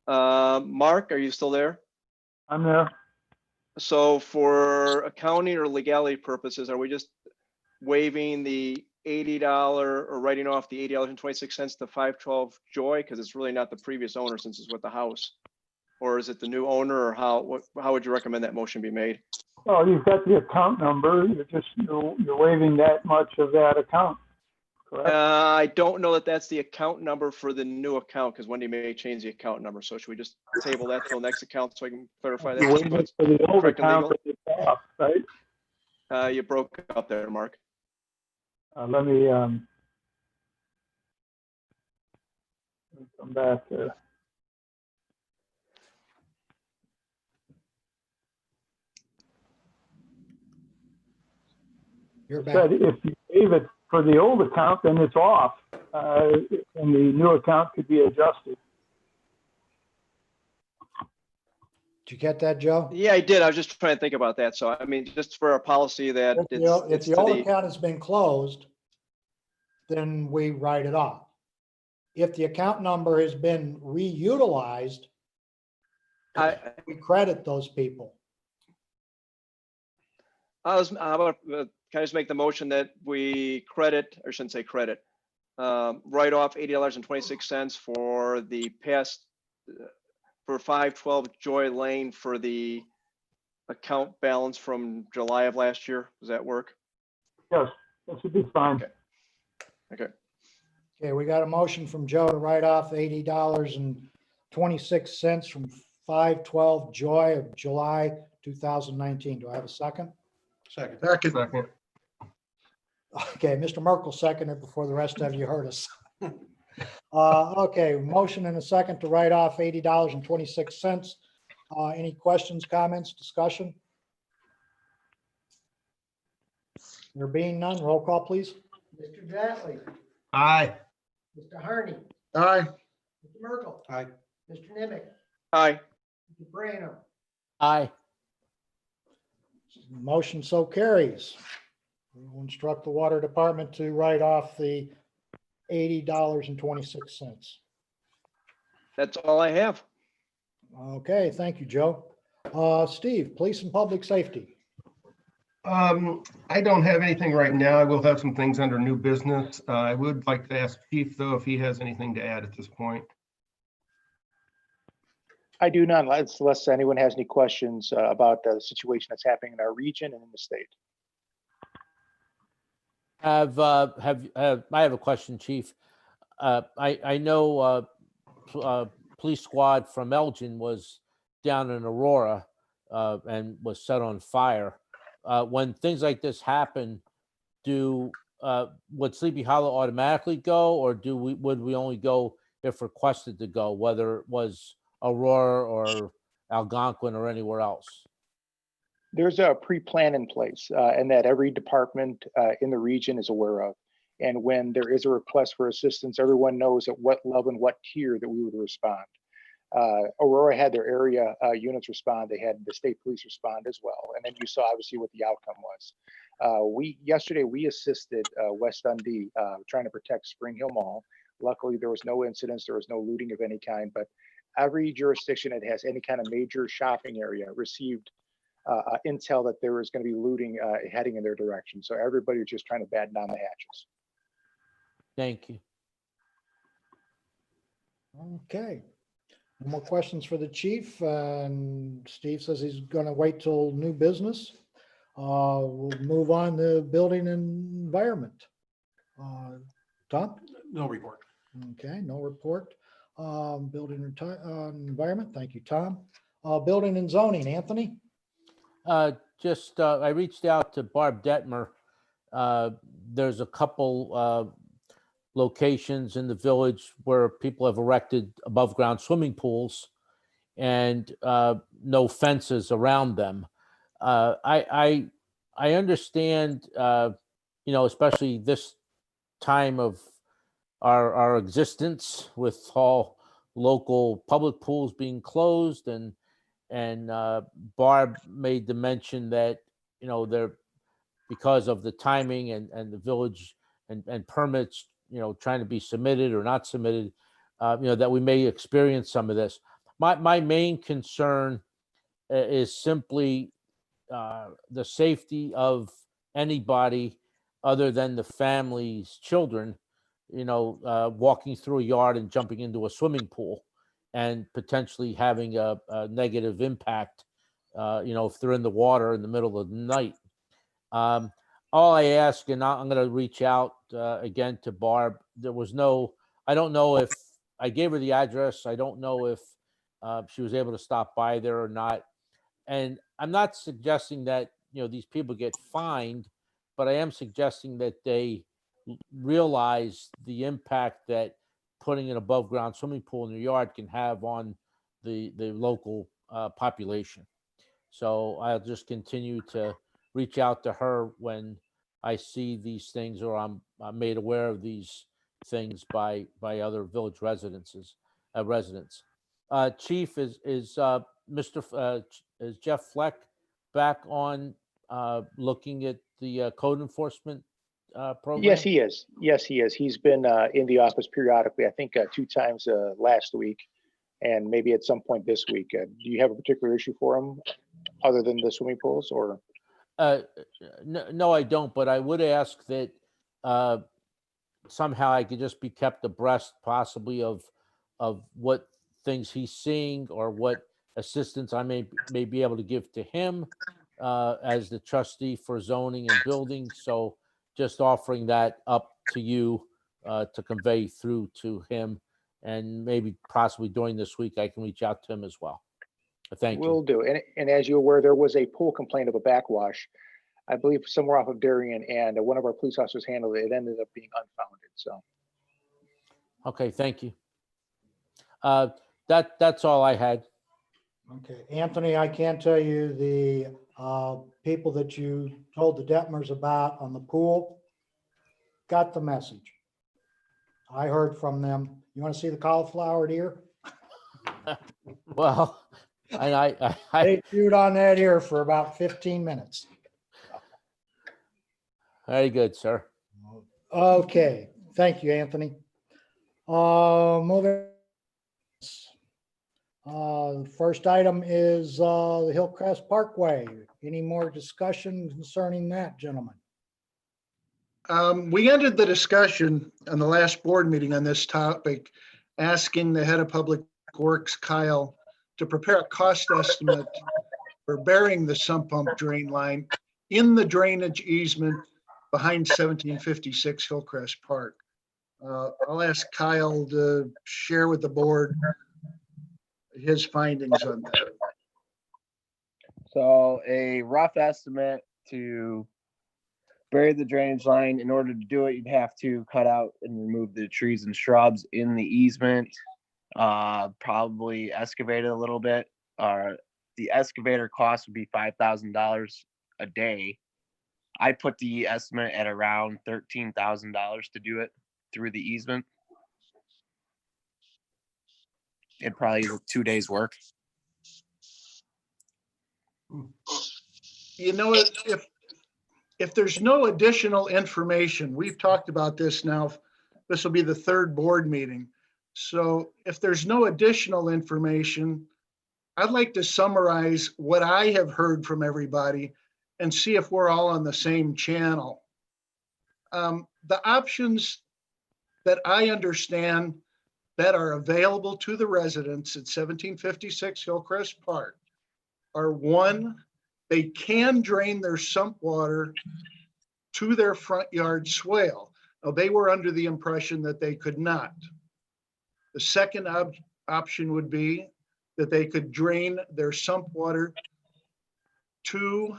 Mark, are you still there? I'm there. So for accounting or legality purposes, are we just waiving the $80 or writing off the $80.26 to 512 Joy? Because it's really not the previous owner, since it's with the house. Or is it the new owner, or how would you recommend that motion be made? Well, you've got the account number. You're waiving that much of that account. correct? I don't know that that's the account number for the new account because Wendy may change the account number. So should we just table that till next account so I can clarify that? You're just so waiting it's for the old correct and account legal? that it's off, right? You broke up there, Mark. Let me come back to. You're back. Said if you gave it for the old account, then it's off, and the new account could be adjusted. Did you get that, Joe? Yeah, I did. I was just trying to think about that. So I mean, just for a policy that If it's the to old the, account has been closed, then we write it off. If the account number has been reutilized, we credit those people. how about, can I just make the motion that we credit, or shouldn't say credit, write off $80.26 for the past, for 512 Joy Lane for the account balance from July of last year. Does that work? Yes, that should be fine. Okay. Okay, we got a motion from Joe to write off $80.26 from 512 Joy of July 2019. Do I have a second? Second. Second, Second. Okay, Mr. Merkel seconded before the rest of you heard us. Okay, motion and a second to write off $80.26. Any questions, comments, discussion? There being none, roll call, please. Mr. Dattley, Aye. Mr. Harney, aye, Mr. Merkel, Aye. Mr. Nimitz, Aye. Mr. Moreno, Aye. Motion so carries. We'll instruct the water department to write off the $80.26. That's all I have. Okay, thank you, Joe. Steve, police and public safety. I don't have anything right now. I will have some things under new business. I would like to ask Chief, though, if he has anything to add at this point. I do not, unless anyone has any questions about the situation that's happening in our region and in the state. I have a question, Chief. I know police squad from Elgin was down in Aurora and was set on fire. When things like this happen, would Sleepy Hollow automatically go, or would we only go if requested to go, whether it was Aurora or Algonquin or anywhere else? There's a pre-plan in place and that every department in the region is aware of. And when there is a request for assistance, everyone knows at what level and what tier that we would respond. Aurora had their area units respond. They had the state police respond as well. And then you saw obviously what the outcome was. Yesterday we assisted West Dundee trying to protect Spring Hill Mall. Luckily there was no incidents, there was no looting of any kind, but every jurisdiction that has any kind of major shopping area received intel that there was going to be looting heading in their direction. So everybody was just trying to batten down the hatches. Thank you. Okay. No more questions for the chief. And Steve says he's going to wait till new business. We'll move on to building and environment. Tom? No report. Okay, no report. Building and environment. Thank you, Tom. Building and zoning, Anthony? I reached out to Barb Detmer. There's a couple locations in the village where people have erected above ground swimming pools and no fences around them. I understand, especially this time of our existence with all local public pools being closed, and Barb made the mention that they're, because of the timing and the village and permits trying to be submitted or not submitted, that we may experience some of this. My main concern is simply the safety of anybody other than the family's children, walking through a yard and jumping into a swimming pool and potentially having a negative impact, if they're in the water in the middle of the night. all I ask, and I'm going to reach out again to Barb. There was no, I don't know if I gave her the address. I don't know if she was able to stop by there or not. And I'm not suggesting that, these people get fined, but I am suggesting that they realize the impact that putting an above ground swimming pool in their yard can have on the local population. So I'll just continue to reach out to her when I see these things, or I'm made aware of these things by other village residents. Chief, is is Jeff Fleck back on looking at the code enforcement program? Yes, he is. Yes, he is. He's been in the office periodically, I think 2 times last week, and maybe at some point this week. Do you have a particular issue for him other than the swimming pools, or? No, I don't, but I would ask that somehow I could just be kept abreast possibly of what things he's seeing, or what assistance I may be able to give to him as the trustee for zoning and building. So just offering that up to you to convey through to him, and maybe possibly during this week I can reach out to him as well. Thank you. Will do. And as you're aware, there was a pool complaint of a backwash, I believe somewhere off of Darien, and one of our police officers handled it. It ended up being unfounded. So. Okay, thank you. That's all I had. Okay, Anthony, I can tell you the people that you told the Detmers about on the pool got the message. I heard from them. You want to see the cauliflower ear? Well, and I They chewed on that ear for about 15 minutes. very good, sir. Okay, thank you, Anthony. Moving. The first item is the Hillcrest Parkway. Any more discussion concerning that, gentlemen? We ended the discussion on the last board meeting on this topic, asking the head of Public Works, Kyle, to prepare a cost estimate for burying the sump pump drain line in the drainage easement behind 1756 Hillcrest Park. I'll ask Kyle to share with the board his findings on that. So a rough estimate to bury the drainage line. In order to do it, you'd have to cut out and remove the trees and shrubs in the easement, probably excavate it a little bit. The excavator cost would be $5,000 a day. I put the estimate at around $13,000 to do it through the easement. It probably is 2 days work. You know, if there's no additional information, we've talked about this now, this will be the 3rd board meeting. So if there's no additional information, I'd like to summarize what I have heard from everybody and see if we're all on the same channel. The options that I understand that are available to the residents at 1756 Hillcrest Park are: 1, they can drain their sump water to their front yard swale. Now, they were under the impression that they could not. The second option would be that they could drain their sump water to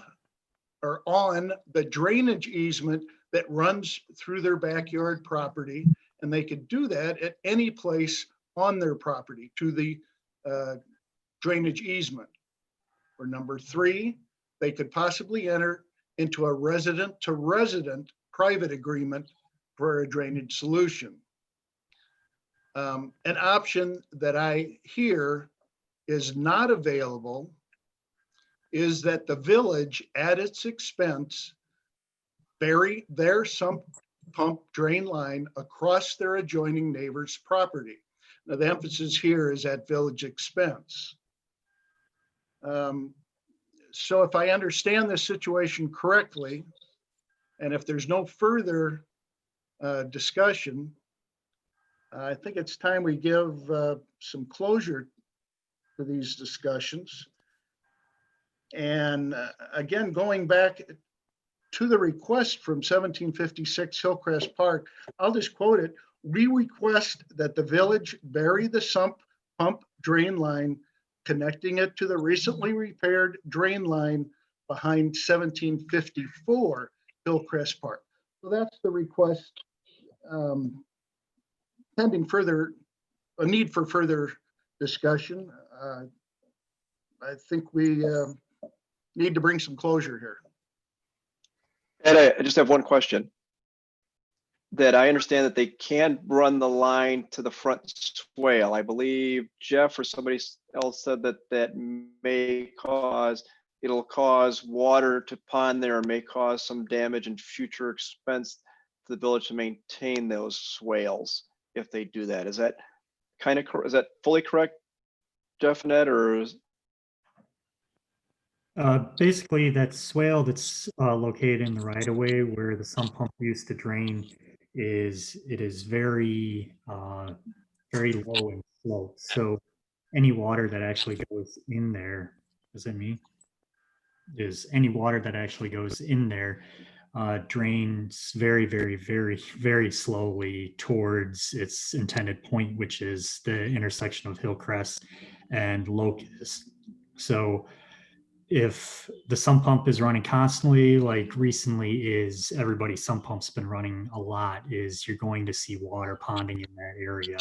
or on the drainage easement that runs through their backyard property, and they could do that at any place on their property to the drainage easement. Or number 3, they could possibly enter into a resident-to-resident private agreement for a drainage solution. An option that I hear is not available is that the village, at its expense, bury their sump pump drain line across their adjoining neighbor's property. Now, the emphasis here is at village expense. So if I understand this situation correctly, and if there's no further discussion, I think it's time we give some closure to these discussions. And again, going back to the request from 1756 Hillcrest Park, I'll just quote it. We request that the village bury the sump pump drain line, connecting it to the recently repaired drain line behind 1754 Hillcrest Park. So that's the request, pending a need for further discussion. I think we need to bring some closure here. Ed, I just have one question. That I understand that they can run the line to the front swale. I believe Jeff or somebody else said that it'll cause water to pond there, may cause some damage and future expense to the village to maintain those swales if they do that. Is that is that fully correct, Jeff and Ed, or Basically, that swale that's located in the right of way where the sump pump used to drain is very very low in slope. So any water that actually goes in there, does that mean? Is any water that actually goes in there drains very, very, very, very slowly towards its intended point, which is the intersection of Hillcrest and Locust. So if the sump pump is running constantly, like recently is everybody's sump pump's been running a lot, is you're going to see water ponding in that area.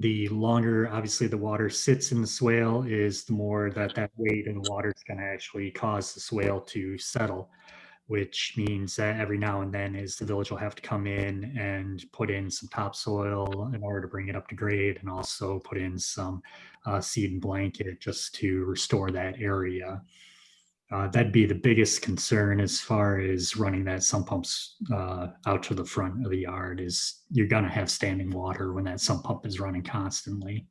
The longer, obviously, the water sits in the swale is the more that weight in the water is going to actually cause the swale to settle, which means that every now and then is the village will have to come in and put in some topsoil in order to bring it up to grade, and also put in some seed and blanket just to restore that area. That'd be the biggest concern as far as running that sump pumps out to the front of the yard, is you're going to have standing water when that sump pump is running constantly.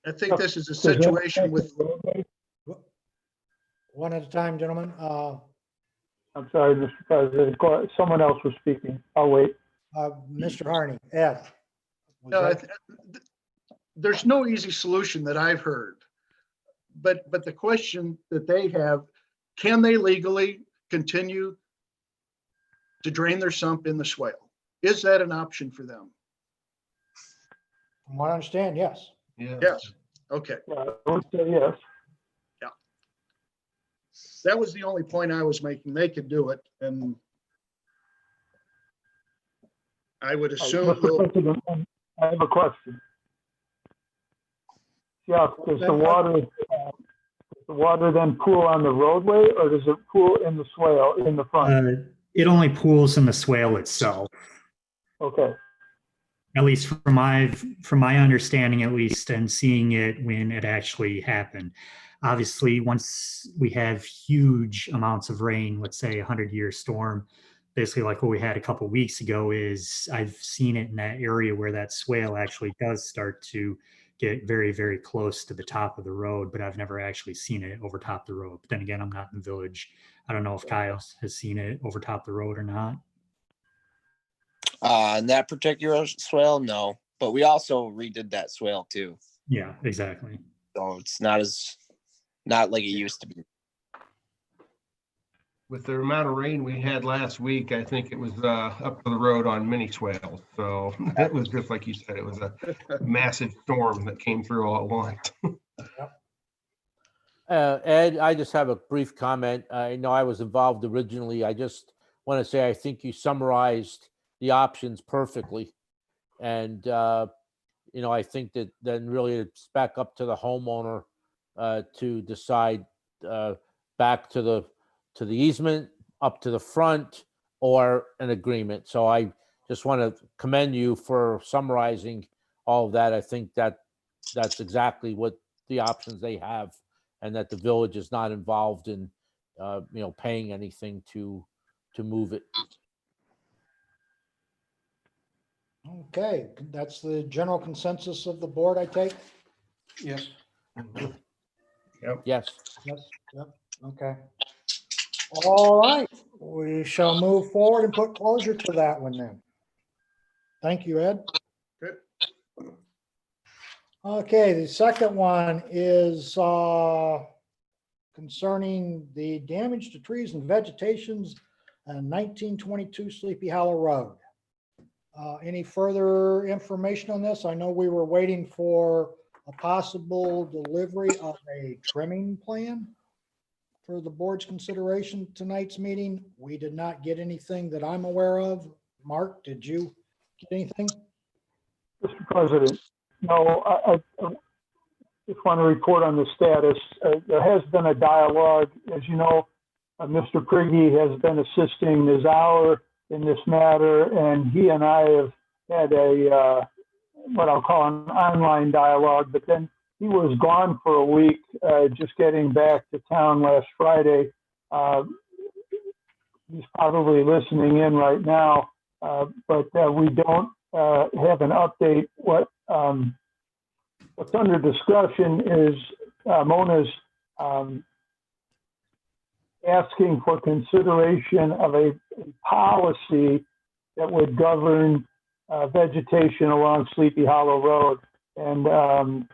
I think this is a situation with, One at a time, gentlemen. I'm sorry, Mr. President. Someone else was speaking. I'll wait. Mr. Harney, Ed. there's no easy solution that I've heard. But the question that they have, can they legally continue to drain their sump in the swale? Is that an option for them? From what I understand, yes. Yes. Okay. Yeah, I would say yes. That was the only point I was making. They could do it, and I would assume. Mr. President, I have a question. Yeah, does the water then pool on the roadway, or does it pool in the swale in the front? It only pools in the swale itself. Okay. At least from my understanding, at least, and seeing it when it actually happened. Obviously, once we have huge amounts of rain, let's say 100-year storm, basically like what we had a couple of weeks ago, is I've seen it in that area where that swale actually does start to get very, very close to the top of the road, but I've never actually seen it over top the road. But then again, I'm not in the village. I don't know if Kyle has seen it over top the road or not. In that particular swale, no. But we also redid that swale too. Yeah, exactly. So it's not like it used to be. With the amount of rain we had last week, I think it was up to the road on many swales. So it was just like you said, it was a massive storm that came through all at once. Ed, I just have a brief comment. I know I was involved originally. I just want to say I think you summarized the options perfectly. And, I think that then really it's back up to the homeowner to decide back to the easement, up to the front, or an agreement. So I just want to commend you for summarizing all of that. I think that's exactly what the options they have, and that the village is not involved in, paying anything to move it. Okay, that's the general consensus of the board, I take? Yes. Yes. Yes, yep, okay. All right, we shall move forward and put closure to that one then. Thank you, Ed. Good. Okay, the second one is concerning the damage to trees and vegetations on 1922 Sleepy Hollow Road. Any further information on this? I know we were waiting for a possible delivery of a trimming plan for the board's consideration tonight's meeting. We did not get anything that I'm aware of. Mark, did you get anything? Mr. President, no, I just want to report on the status. There has been a dialogue. As you know, Mr. Prigge has been assisting Ms. Auer in this matter, and he and I have had a, what I'll call an online dialogue, but then he was gone for a week, just getting back to town last Friday. He's probably listening in right now, but we don't have an update. What's under discussion is Mona's asking for consideration of a policy that would govern vegetation along Sleepy Hollow Road. And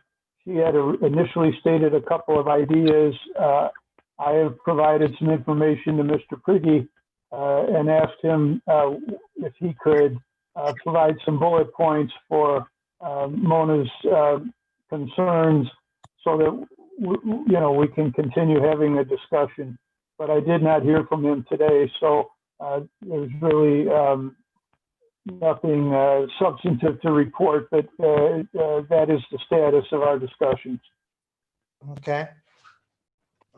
she had initially stated a couple of ideas. I have provided some information to Mr. Prigge and asked him if he could provide some bullet points for Mona's concerns so that we can continue having a discussion. But I did not hear from him today, so there's really nothing substantive to report, but that is the status of our discussions. Okay.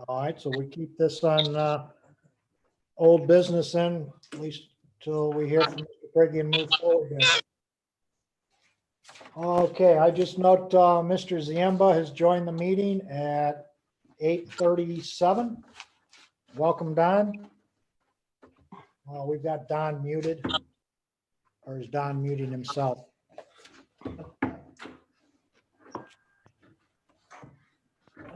All right, so we keep this on old business then, at least till we hear from Mr. Prigge and move forward then. Okay, I just note Mr. Ziemba has joined the meeting at 8:37. Welcome, Don. We've got Don muted, or is Don muting himself?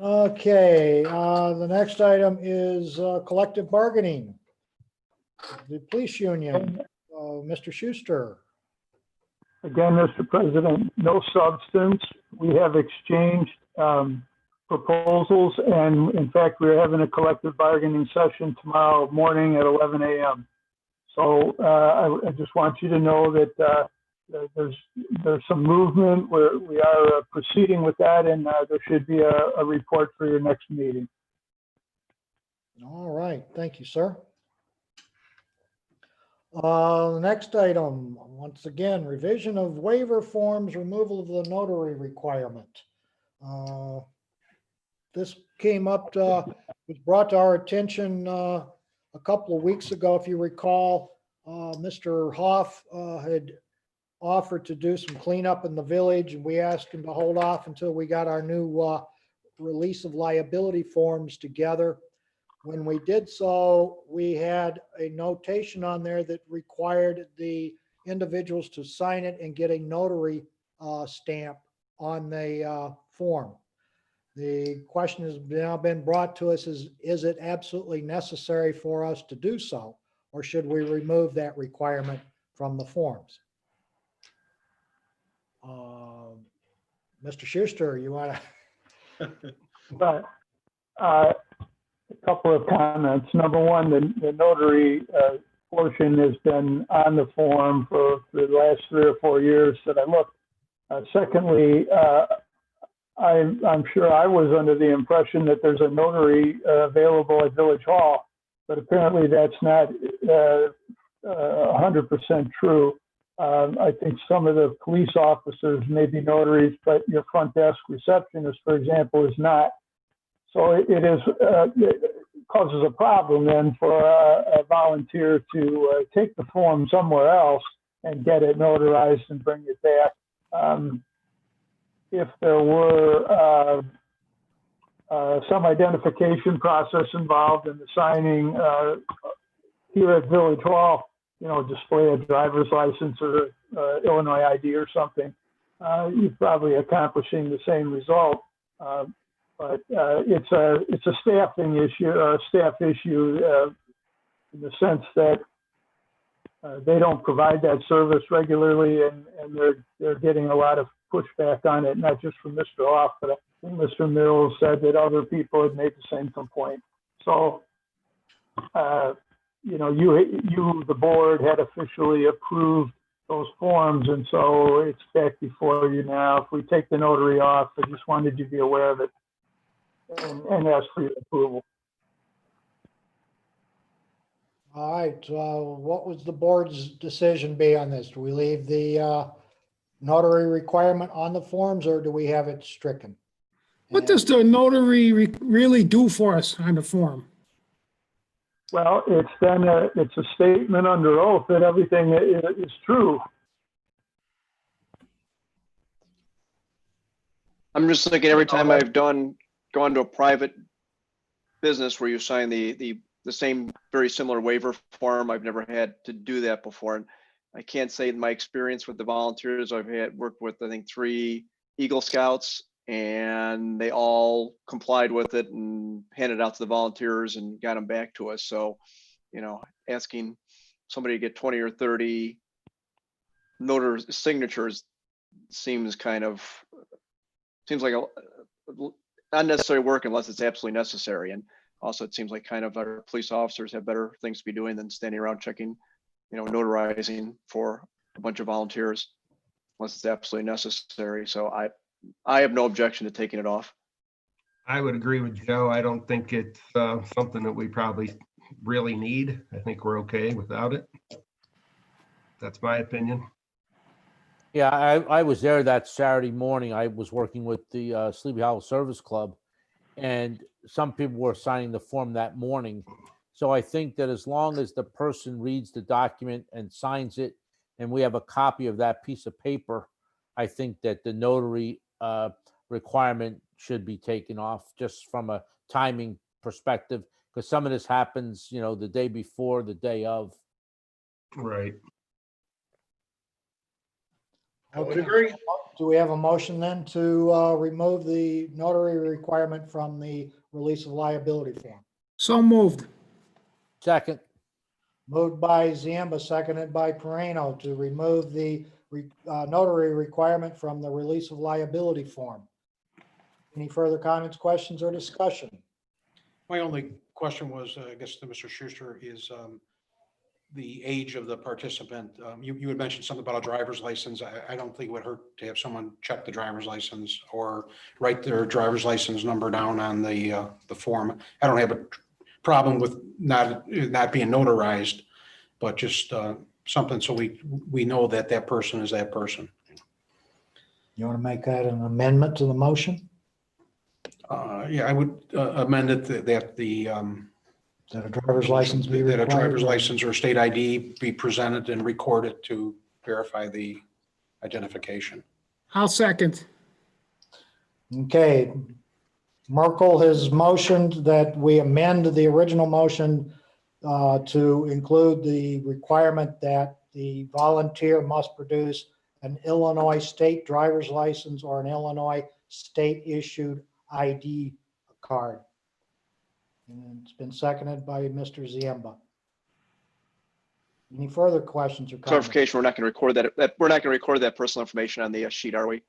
Okay, the next item is collective bargaining. The police union, Mr. Schuster. Again, Mr. President, no substance. We have exchanged proposals, and in fact, we're having a collective bargaining session tomorrow morning at 11 a.m. So I just want you to know that there's some movement where we are proceeding with that, and there should be a report for your next meeting. All right, thank you, sir. The next item, once again, revision of waiver forms, removal of the notary requirement. This came up, was brought to our attention a couple of weeks ago. If you recall, Mr. Hoff had offered to do some cleanup in the village, and we asked him to hold off until we got our new release of liability forms together. When we did so, we had a notation on there that required the individuals to sign it and get a notary stamp on the form. The question has now been brought to us is it absolutely necessary for us to do so, or should we remove that requirement from the forms? Mr. Schuster, you want to? But a couple of comments. Number one, the notary portion has been on the form for the last 3 or 4 years that I looked. Secondly, I'm sure I was under the impression that there's a notary available at Village Hall, but apparently that's not 100% true. I think some of the police officers may be notaries, but your front desk receptionist, for example, is not. So it causes a problem then for a volunteer to take the form somewhere else and get it notarized and bring it back. If there were some identification process involved in the signing here at Village Hall, display a driver's license or Illinois ID or something, you're probably accomplishing the same result. But it's a staffing issue, or a staff issue, in the sense that they don't provide that service regularly, and they're getting a lot of pushback on it, not just from Mr. Hoff, but Mr. Mills said that other people had made the same complaint. So, you know, you, the board, had officially approved those forms, and so it's back before you now. If we take the notary off, I just wanted you to be aware of it and ask for your approval. All right, what was the board's decision be on this? Do we leave the notary requirement on the forms, or do we have it stricken? What does the notary really do for us on the form? Well, it's a statement under oath that everything is true. I'm just thinking every time I've gone to a private business where you sign the same very similar waiver form, I've never had to do that before. And I can't say in my experience with the volunteers, I've worked with, I think, 3 Eagle Scouts, and they all complied with it and handed it out to the volunteers and got them back to us. So, you know, asking somebody to get 20 or 30 notary signatures seems like a unnecessary work unless it's absolutely necessary. And also, it seems like kind of our police officers have better things to be doing than standing around checking, you know, notarizing for a bunch of volunteers unless it's absolutely necessary. So I have no objection to taking it off. I would agree with Joe. I don't think it's something that we probably really need. I think we're okay without it. That's my opinion. Yeah, I was there that Saturday morning. I was working with the Sleepy Hollow Service Club, and some people were signing the form that morning. So I think that as long as the person reads the document and signs it, and we have a copy of that piece of paper, I think that the notary requirement should be taken off just from a timing perspective, because some of this happens, you know, the day before, the day of. Right. I would Okay. agree. Do we have a motion then to remove the notary requirement from the release of liability form? So moved. Second, Moved by Ziemba, seconded by Moreno to remove the notary requirement from the release of liability form. Any further comments, questions, or discussion? My only question was, I guess to Mr. Schuster, is the age of the participant. You had mentioned something about a driver's license. I don't think it would hurt to have someone check the driver's license or write their driver's license number down on the form. I don't have a problem with not being notarized, but just something so we know that that person is that person. You want to make that an amendment to the motion? Yeah, I would amend it that That a driver's license be that a required? driver's license or state ID be presented and recorded to verify the identification. I'll second. Okay. Merkel has motioned that we amend the original motion to include the requirement that the volunteer must produce an Illinois state driver's license or an Illinois state issued ID card. And it's been seconded by Mr. Ziemba. Any further questions or comments? Clarification, we're not going to record that. We're not going to record that personal information on the sheet, are we?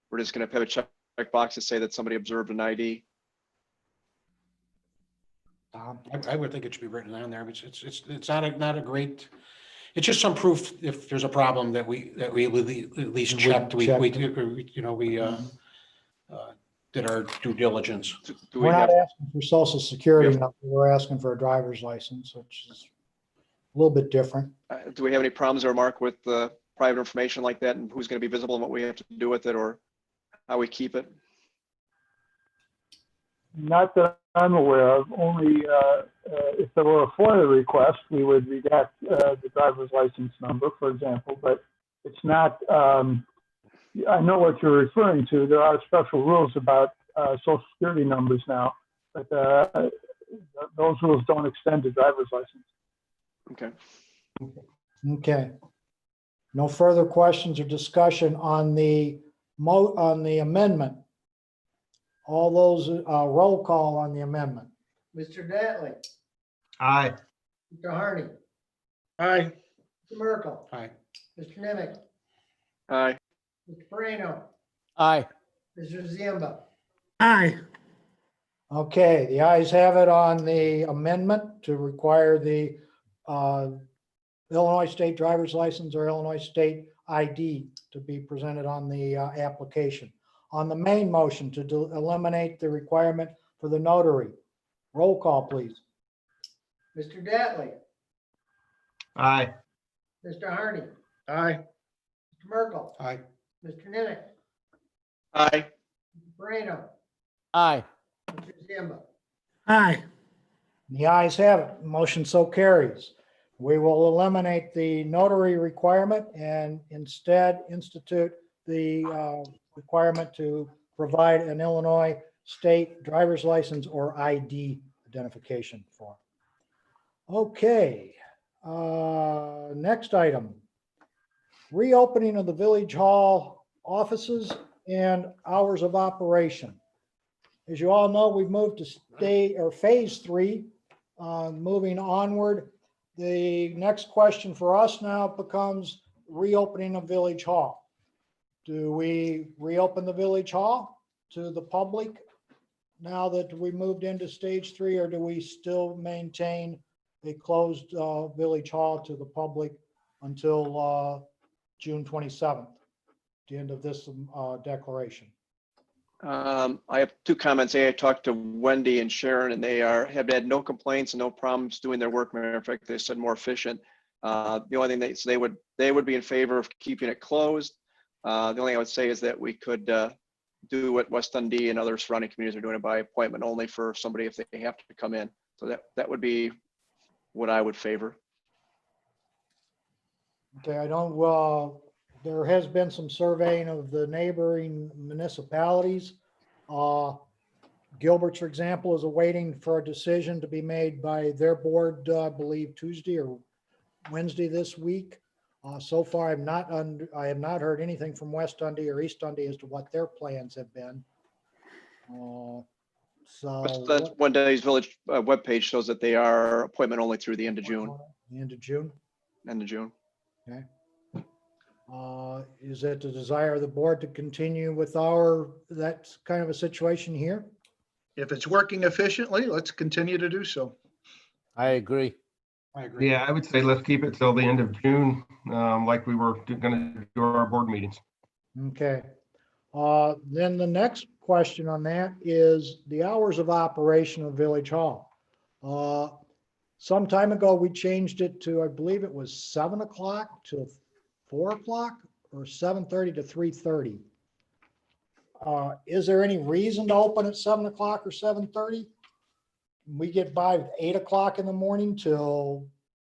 We're just going to have a check box to say that somebody observed an ID. I would think it should be written on there. It's not a great, it's just some proof if there's a problem that we at least checked. We did our due diligence. Do we We're not have, asking for social security number, we're asking for a driver's license, which is a little bit different. do we have any problems or Mark with private information like that and who's going to be visible and what we have to do with it or how we keep it? Not that I'm aware of, only if there were a FOIA request, we would redact the driver's license number, for example, but it's not, I know what you're referring to. There are special rules about social security numbers now, but those rules don't extend to driver's license. Okay. Okay. No further questions or discussion on the amendment. All those, roll call on the amendment. Mr. Dattley, Aye. Mr. Harney, Aye. Mr. Merkel, Aye. Mr. Nimitz, Aye. Mr. Moreno, aye. Mr. Ziemba, Aye. Okay, the ayes have it on the amendment to require the Illinois state driver's license or Illinois state ID to be presented on the application. On the main motion to eliminate the requirement for the notary. Roll call, please. Mr. Dattley, Aye. Mr. Harney, Aye. Mr. Merkel, Aye. Mr. Nimitz, Aye. Mr. Moreno, Aye. Mr. Ziemba. Aye. The ayes have it. Motion so carries. We will eliminate the notary requirement and instead institute the requirement to provide an Illinois state driver's license or ID identification form. Okay, next item. Reopening of the Village Hall offices and hours of operation. As you all know, we've moved to phase 3, moving onward. The next question for us now becomes reopening of Village Hall. Do we reopen the Village Hall to the public now that we moved into stage 3, or do we still maintain a closed Village Hall to the public until June 27th, the end of this declaration? I have two comments. I talked to Wendy and Sharon, and they have had no complaints and no problems doing their work. Matter of fact, they said more efficient. The only thing they would be in favor of keeping it closed. The only thing I would say is that we could do what West Dundee and other surrounding communities are doing it by appointment only for somebody if they have to come in. So that would be what I would favor. Okay, I don't, there has been some surveying of the neighboring municipalities. Gilbert's, for example, is awaiting for a decision to be made by their board, I believe Tuesday or Wednesday this week. So far, I have not heard anything from West Dundee or East Dundee as to what their plans have been. So One Day's Village webpage shows that they are appointment only through the end of June. End of June. End of June. Okay. Is it the desire of the board to continue with that kind of a situation here? If it's working efficiently, let's continue to do so. I agree. I agree. Yeah, I would say let's keep it till the end of June, like we were going to do our board meetings. Okay. Then the next question on that is the hours of operation of Village Hall. Some time ago, we changed it to, I believe it was 7 o'clock to 4 o'clock or 7:30 to 3:30. Is there any reason to open at 7 o'clock or 7:30? We get by with 8 o'clock in the morning till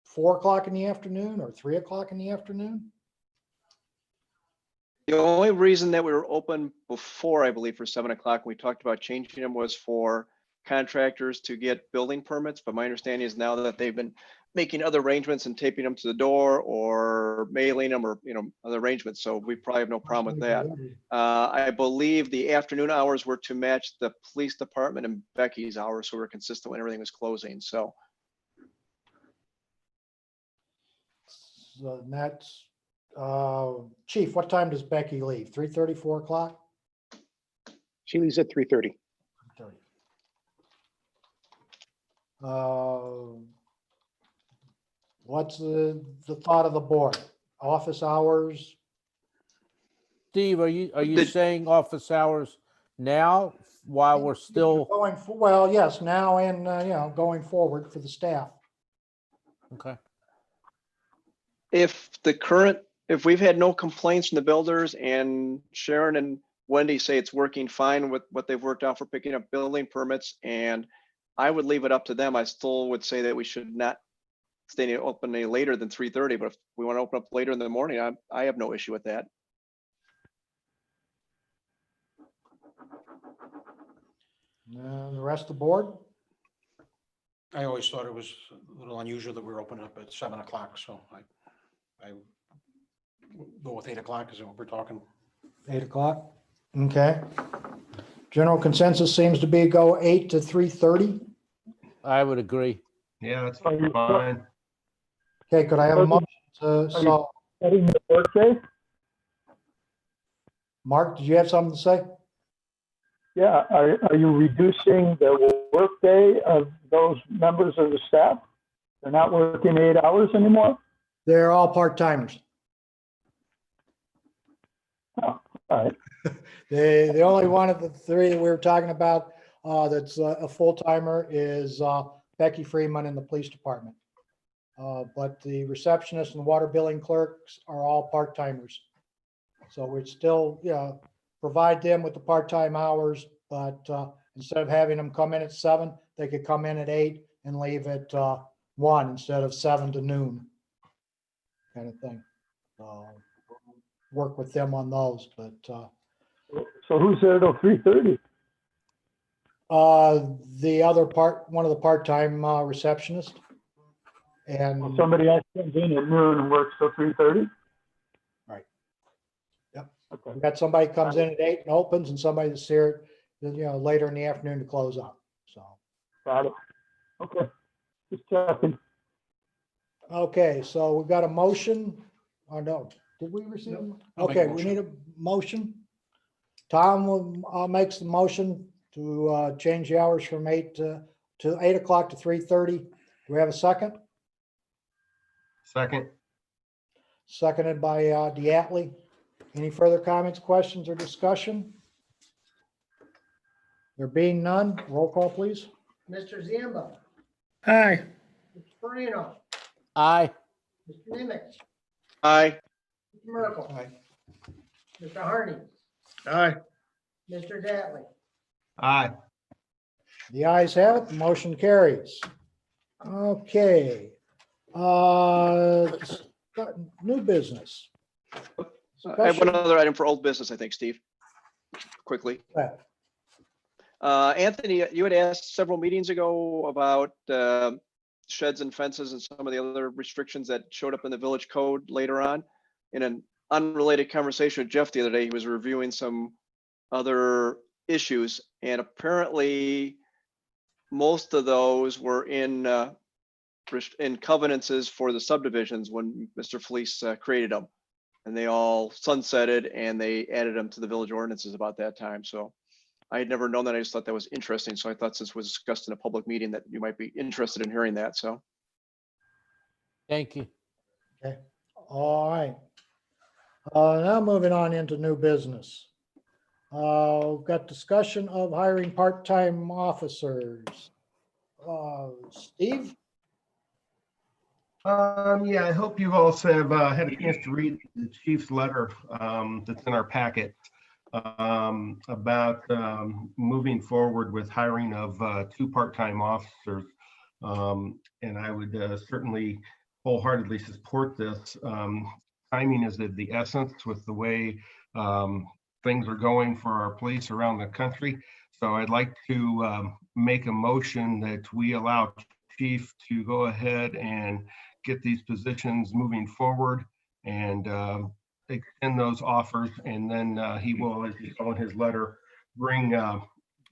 4 o'clock in the afternoon or 3 o'clock in the afternoon? The only reason that we were open before, I believe, for 7 o'clock, we talked about changing them, was for contractors to get building permits. But my understanding is now that they've been making other arrangements and taping them to the door or mailing them or, other arrangements. So we probably have no problem with that. I believe the afternoon hours were to match the police department and Becky's hours, so we're consistent when everything was closing. So That's, Chief, what time does Becky leave? 3:30, 4 o'clock? She leaves at 3:30. 3:30. What's the thought of the board? Office hours? Steve, are you saying office hours now while we're still? Well, yes, now and, going forward for the staff. Okay. if we've had no complaints from the builders and Sharon and Wendy say it's working fine with what they've worked out for picking up building permits, and I would leave it up to them. I still would say that we should not stay open any later than 3:30, but if we want to open up later in the morning, I have no issue with that. The rest of the board? I always thought it was a little unusual that we were opening up at 7 o'clock, so I go with 8 o'clock is what we're talking. 8 o'clock? Okay. General consensus seems to be go 8 to 3:30. I would agree. Yeah, that's fine. Okay, could I have a motion? So, Setting the workday? Mark, did you have something to say? Yeah, are you reducing the workday of those members of the staff? They're not working 8 hours anymore? They're all part-timers. Oh, all right. The only one of the three that we were talking about that's a full-timer is Becky Freeman in the police department. But the receptionist and the water billing clerks are all part-timers. So we'd still, provide them with the part-time hours, but instead of having them come in at 7, they could come in at 8 and leave at 1 instead of 7 to noon. Kind of thing. Work with them on those, but So who's there till 3:30? the other part, one of the part-time receptionists. And Somebody else comes in at noon and works till 3:30? Right. Yep. Okay, we got somebody comes in at 8 and opens, and somebody that's here, later in the afternoon to close up. So, got it. Okay, just checking. okay, so we've got a motion. Oh, no, did we receive? No, one? I'll make a Okay, we need a motion. Tom makes the motion to change the hours from 8 to 8 o'clock to 3:30. Do we have a second? Second. Seconded by Diatley. Any further comments, questions, or discussion? There being none, roll call, please. Mr. Ziemba, Aye. Mr. Moreno, Aye. Mr. Nimitz, Aye. Mr. Merkel, Mr. Harney, Aye. Mr. Dattley. Aye. The ayes have it, the motion carries. Okay. New business. I have one other item for old business, I think, Steve. Quickly. Anthony, you had asked several meetings ago about sheds and fences and some of the other restrictions that showed up in the village code later on. In an unrelated conversation with Jeff the other day, he was reviewing some other issues, and apparently most of those were in covenances for the subdivisions when Mr. Felice created them. And they all sunsetted and they added them to the village ordinances about that time. So I had never known that. I just thought that was interesting. So I thought since it was discussed in a public meeting that you might be interested in hearing that. So. Thank you. Okay, all right. Now moving on into new business. We've got discussion of hiring part-time officers. Steve? Yeah, I hope you also have had a chance to read the chief's letter that's in our packet about moving forward with hiring of 2 part-time officers. And I would certainly wholeheartedly support this. Timing is of the essence with the way things are going for our police around the country. So I'd like to make a motion that we allow Chief to go ahead and get these positions moving forward and extend those offers. And then he will, as he saw in his letter, bring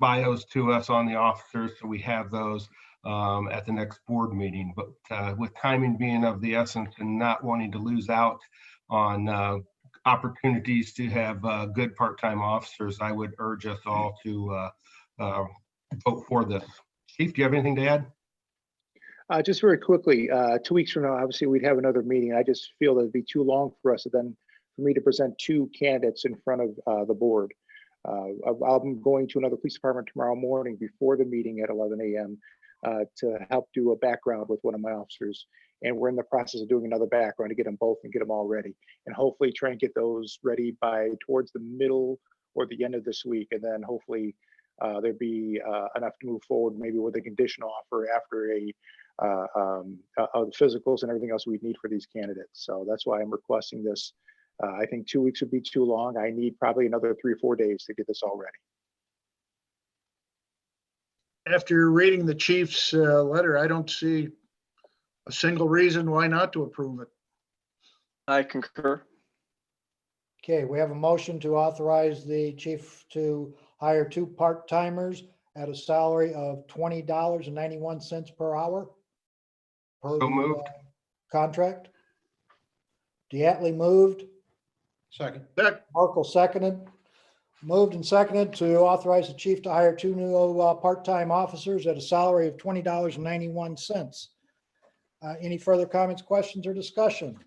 bios to us on the officers so we have those at the next board meeting. But with timing being of the essence and not wanting to lose out on opportunities to have good part-time officers, I would urge us all to vote for this. Chief, do you have anything to add? Just very quickly, 2 weeks from now, obviously, we'd have another meeting. I just feel that it'd be too long for us for me to present 2 candidates in front of the board. I'm going to another police department tomorrow morning before the meeting at 11 a.m. To help do a background with one of my officers. And we're in the process of doing another background to get them both and get them all ready. And hopefully try and get those ready by towards the middle or the end of this week. And then hopefully there'd be enough to move forward, maybe with a conditional offer after the physicals and everything else we need for these candidates. So that's why I'm requesting this. I think 2 weeks would be too long. I need probably another 3 or 4 days to get this all ready. After reading the chief's letter, I don't see a single reason why not to approve it. I concur. Okay, we have a motion to authorize the chief to hire 2 part-timers at a salary of $20.91 per hour. Per So moved. Contract. Diatley moved. Second. Markle seconded. Moved and seconded to authorize the chief to hire two new part-time officers at a salary of $20.91. Any further comments, questions, or discussion?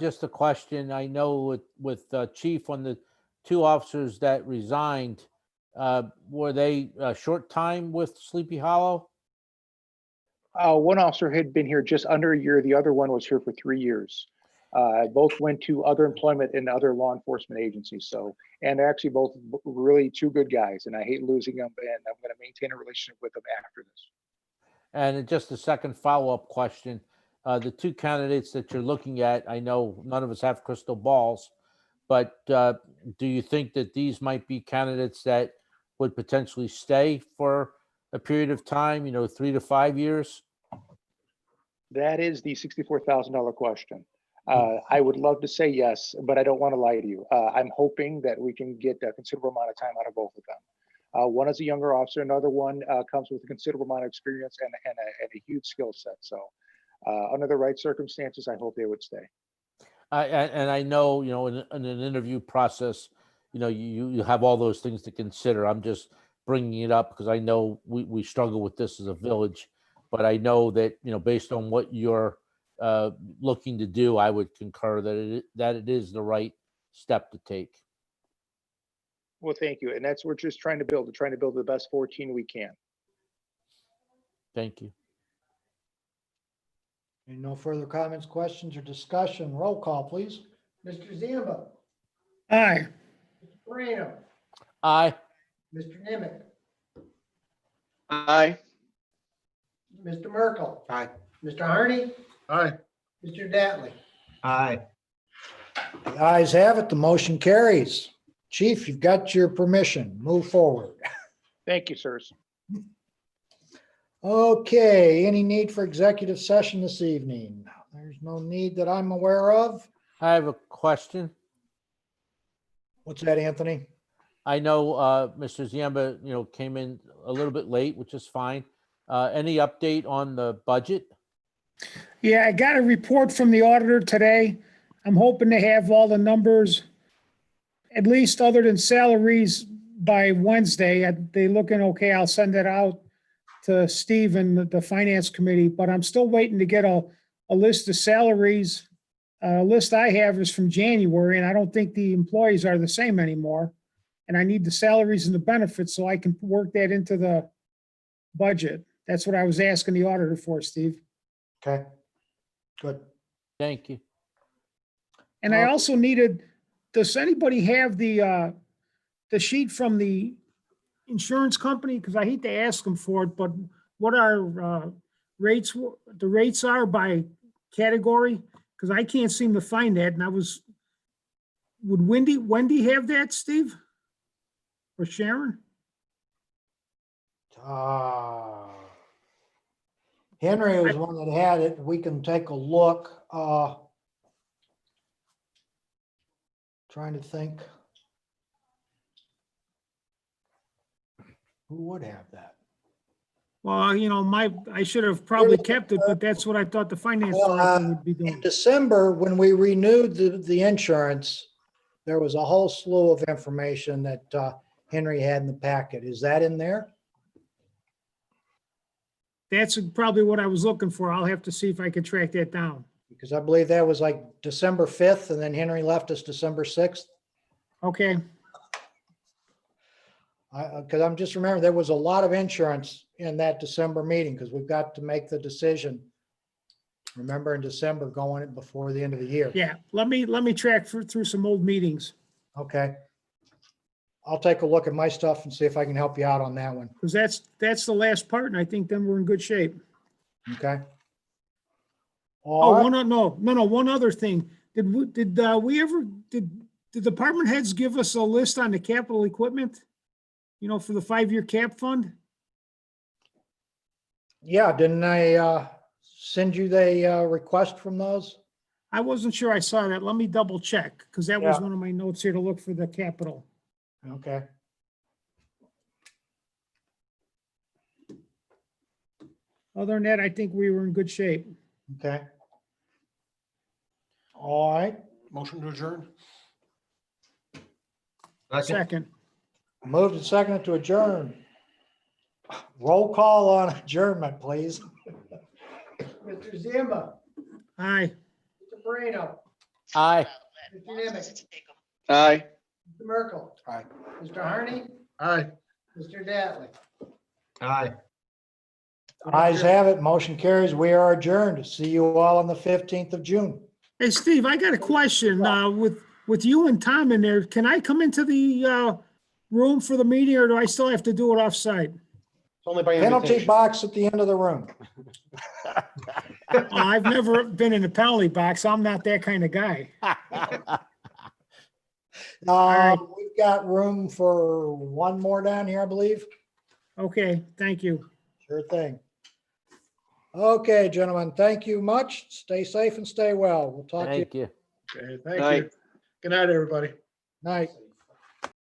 Just a question. I know with Chief on the two officers that resigned, were they a short time with Sleepy Hollow? One officer had been here just under a year. The other one was here for 3 years. Both went to other employment in other law enforcement agencies. So, and they're actually both really two good guys, and I hate losing them, and I'm going to maintain a relationship with them after this. And just a second follow-up question. The two candidates that you're looking at, I know none of us have crystal balls, but do you think that these might be candidates that would potentially stay for a period of time, 3 to 5 years? That is the $64,000 question. I would love to say yes, but I don't want to lie to you. I'm hoping that we can get a considerable amount of time out of both of them. One is a younger officer, another one comes with a considerable amount of experience and a huge skill set. So under the right circumstances, I hope they would stay. And I know, in an interview process, you have all those things to consider. I'm just bringing it up because I know we struggle with this as a village, but I know that, based on what you're looking to do, I would concur that it is the right step to take. Well, thank you. And that's what we're just trying to build. We're trying to build the best 14 we can. Thank you. Any no further comments, questions, or discussion? Roll call, please. Mr. Ziemba, Aye. Mr. Moreno, Aye. Mr. Nimitz, Aye. Mr. Merkel, Aye. Mr. Harney, Aye. Mr. Dattley. Aye. The ayes have it. The motion carries. Chief, you've got your permission. Move forward. Thank you, sirs. Okay, any need for executive session this evening? There's no need that I'm aware of. I have a question. What's that, Anthony? I know Mr. Ziemba, came in a little bit late, which is fine. Any update on the budget? Yeah, I got a report from the auditor today. I'm hoping to have all the numbers, at least other than salaries, by Wednesday. They looking okay. I'll send it out to Steve and the finance committee, but I'm still waiting to get a list of salaries. List I have is from January, and I don't think the employees are the same anymore. And I need the salaries and the benefits so I can work that into the budget. That's what I was asking the auditor for, Steve. Okay, good. Thank you. And I also needed, does anybody have the sheet from the insurance company? Because I hate to ask them for it, but what our rates, the rates are by category? Because I can't seem to find that. And would Wendy have that, Steve? Or Sharon? Henry was one that had it. We can take a look. Trying to think. Who would have that? Well, I should have probably kept it, but that's what I thought the finance director would be In doing. December, when we renewed the insurance, there was a whole slew of information that Henry had in the packet. Is that in there? That's probably what I was looking for. I'll have to see if I can track that down. Because I believe that was like December 5th, and then Henry left us December 6th. Okay, Because I'm just remembering, there was a lot of insurance in that December meeting, because we've got to make the decision. Remember, in December, going before the end of the year. yeah, let me track through some old meetings, Okay. I'll take a look at my stuff and see if I can help you out on that one. because that's the last part, and I think then we're in good shape. Okay? Oh, All right. one other thing. Did the department heads give us a list on the capital equipment? For the 5-year cap fund? Yeah, didn't I send you the request from those? I wasn't sure I saw that. Let me double check, because that was Yeah. one of my notes here to look for the capital. Okay. Other than that, I think we were in good shape. Okay. All right. Motion to adjourn? Second. Moved and seconded to adjourn. Roll call on adjournment, please. Mr. Zima, Aye. Mr. Moreno, Aye. Mr. Nimitz, Aye. Mr. Merkel. Aye. Mr. Harney, Aye. Mr. Dattley. Aye. Ayes have it. Motion carries. We are adjourned. See you all on the 15th of June. Hey, Steve, I got a question. With you and Tom in there, can I come into the room for the meeting or do I still have to do it offsite? It's only by Penalty invitation. box at the end of the room. I've never been in the penalty box. I'm not that kind of guy. right. We've got room for one more down here, I believe. Okay, thank you. Sure thing. Okay, gentlemen, thank you much. Stay safe and stay well. We'll talk to you. Thank you. Okay, thank Aye. you. Good night, everybody. Night.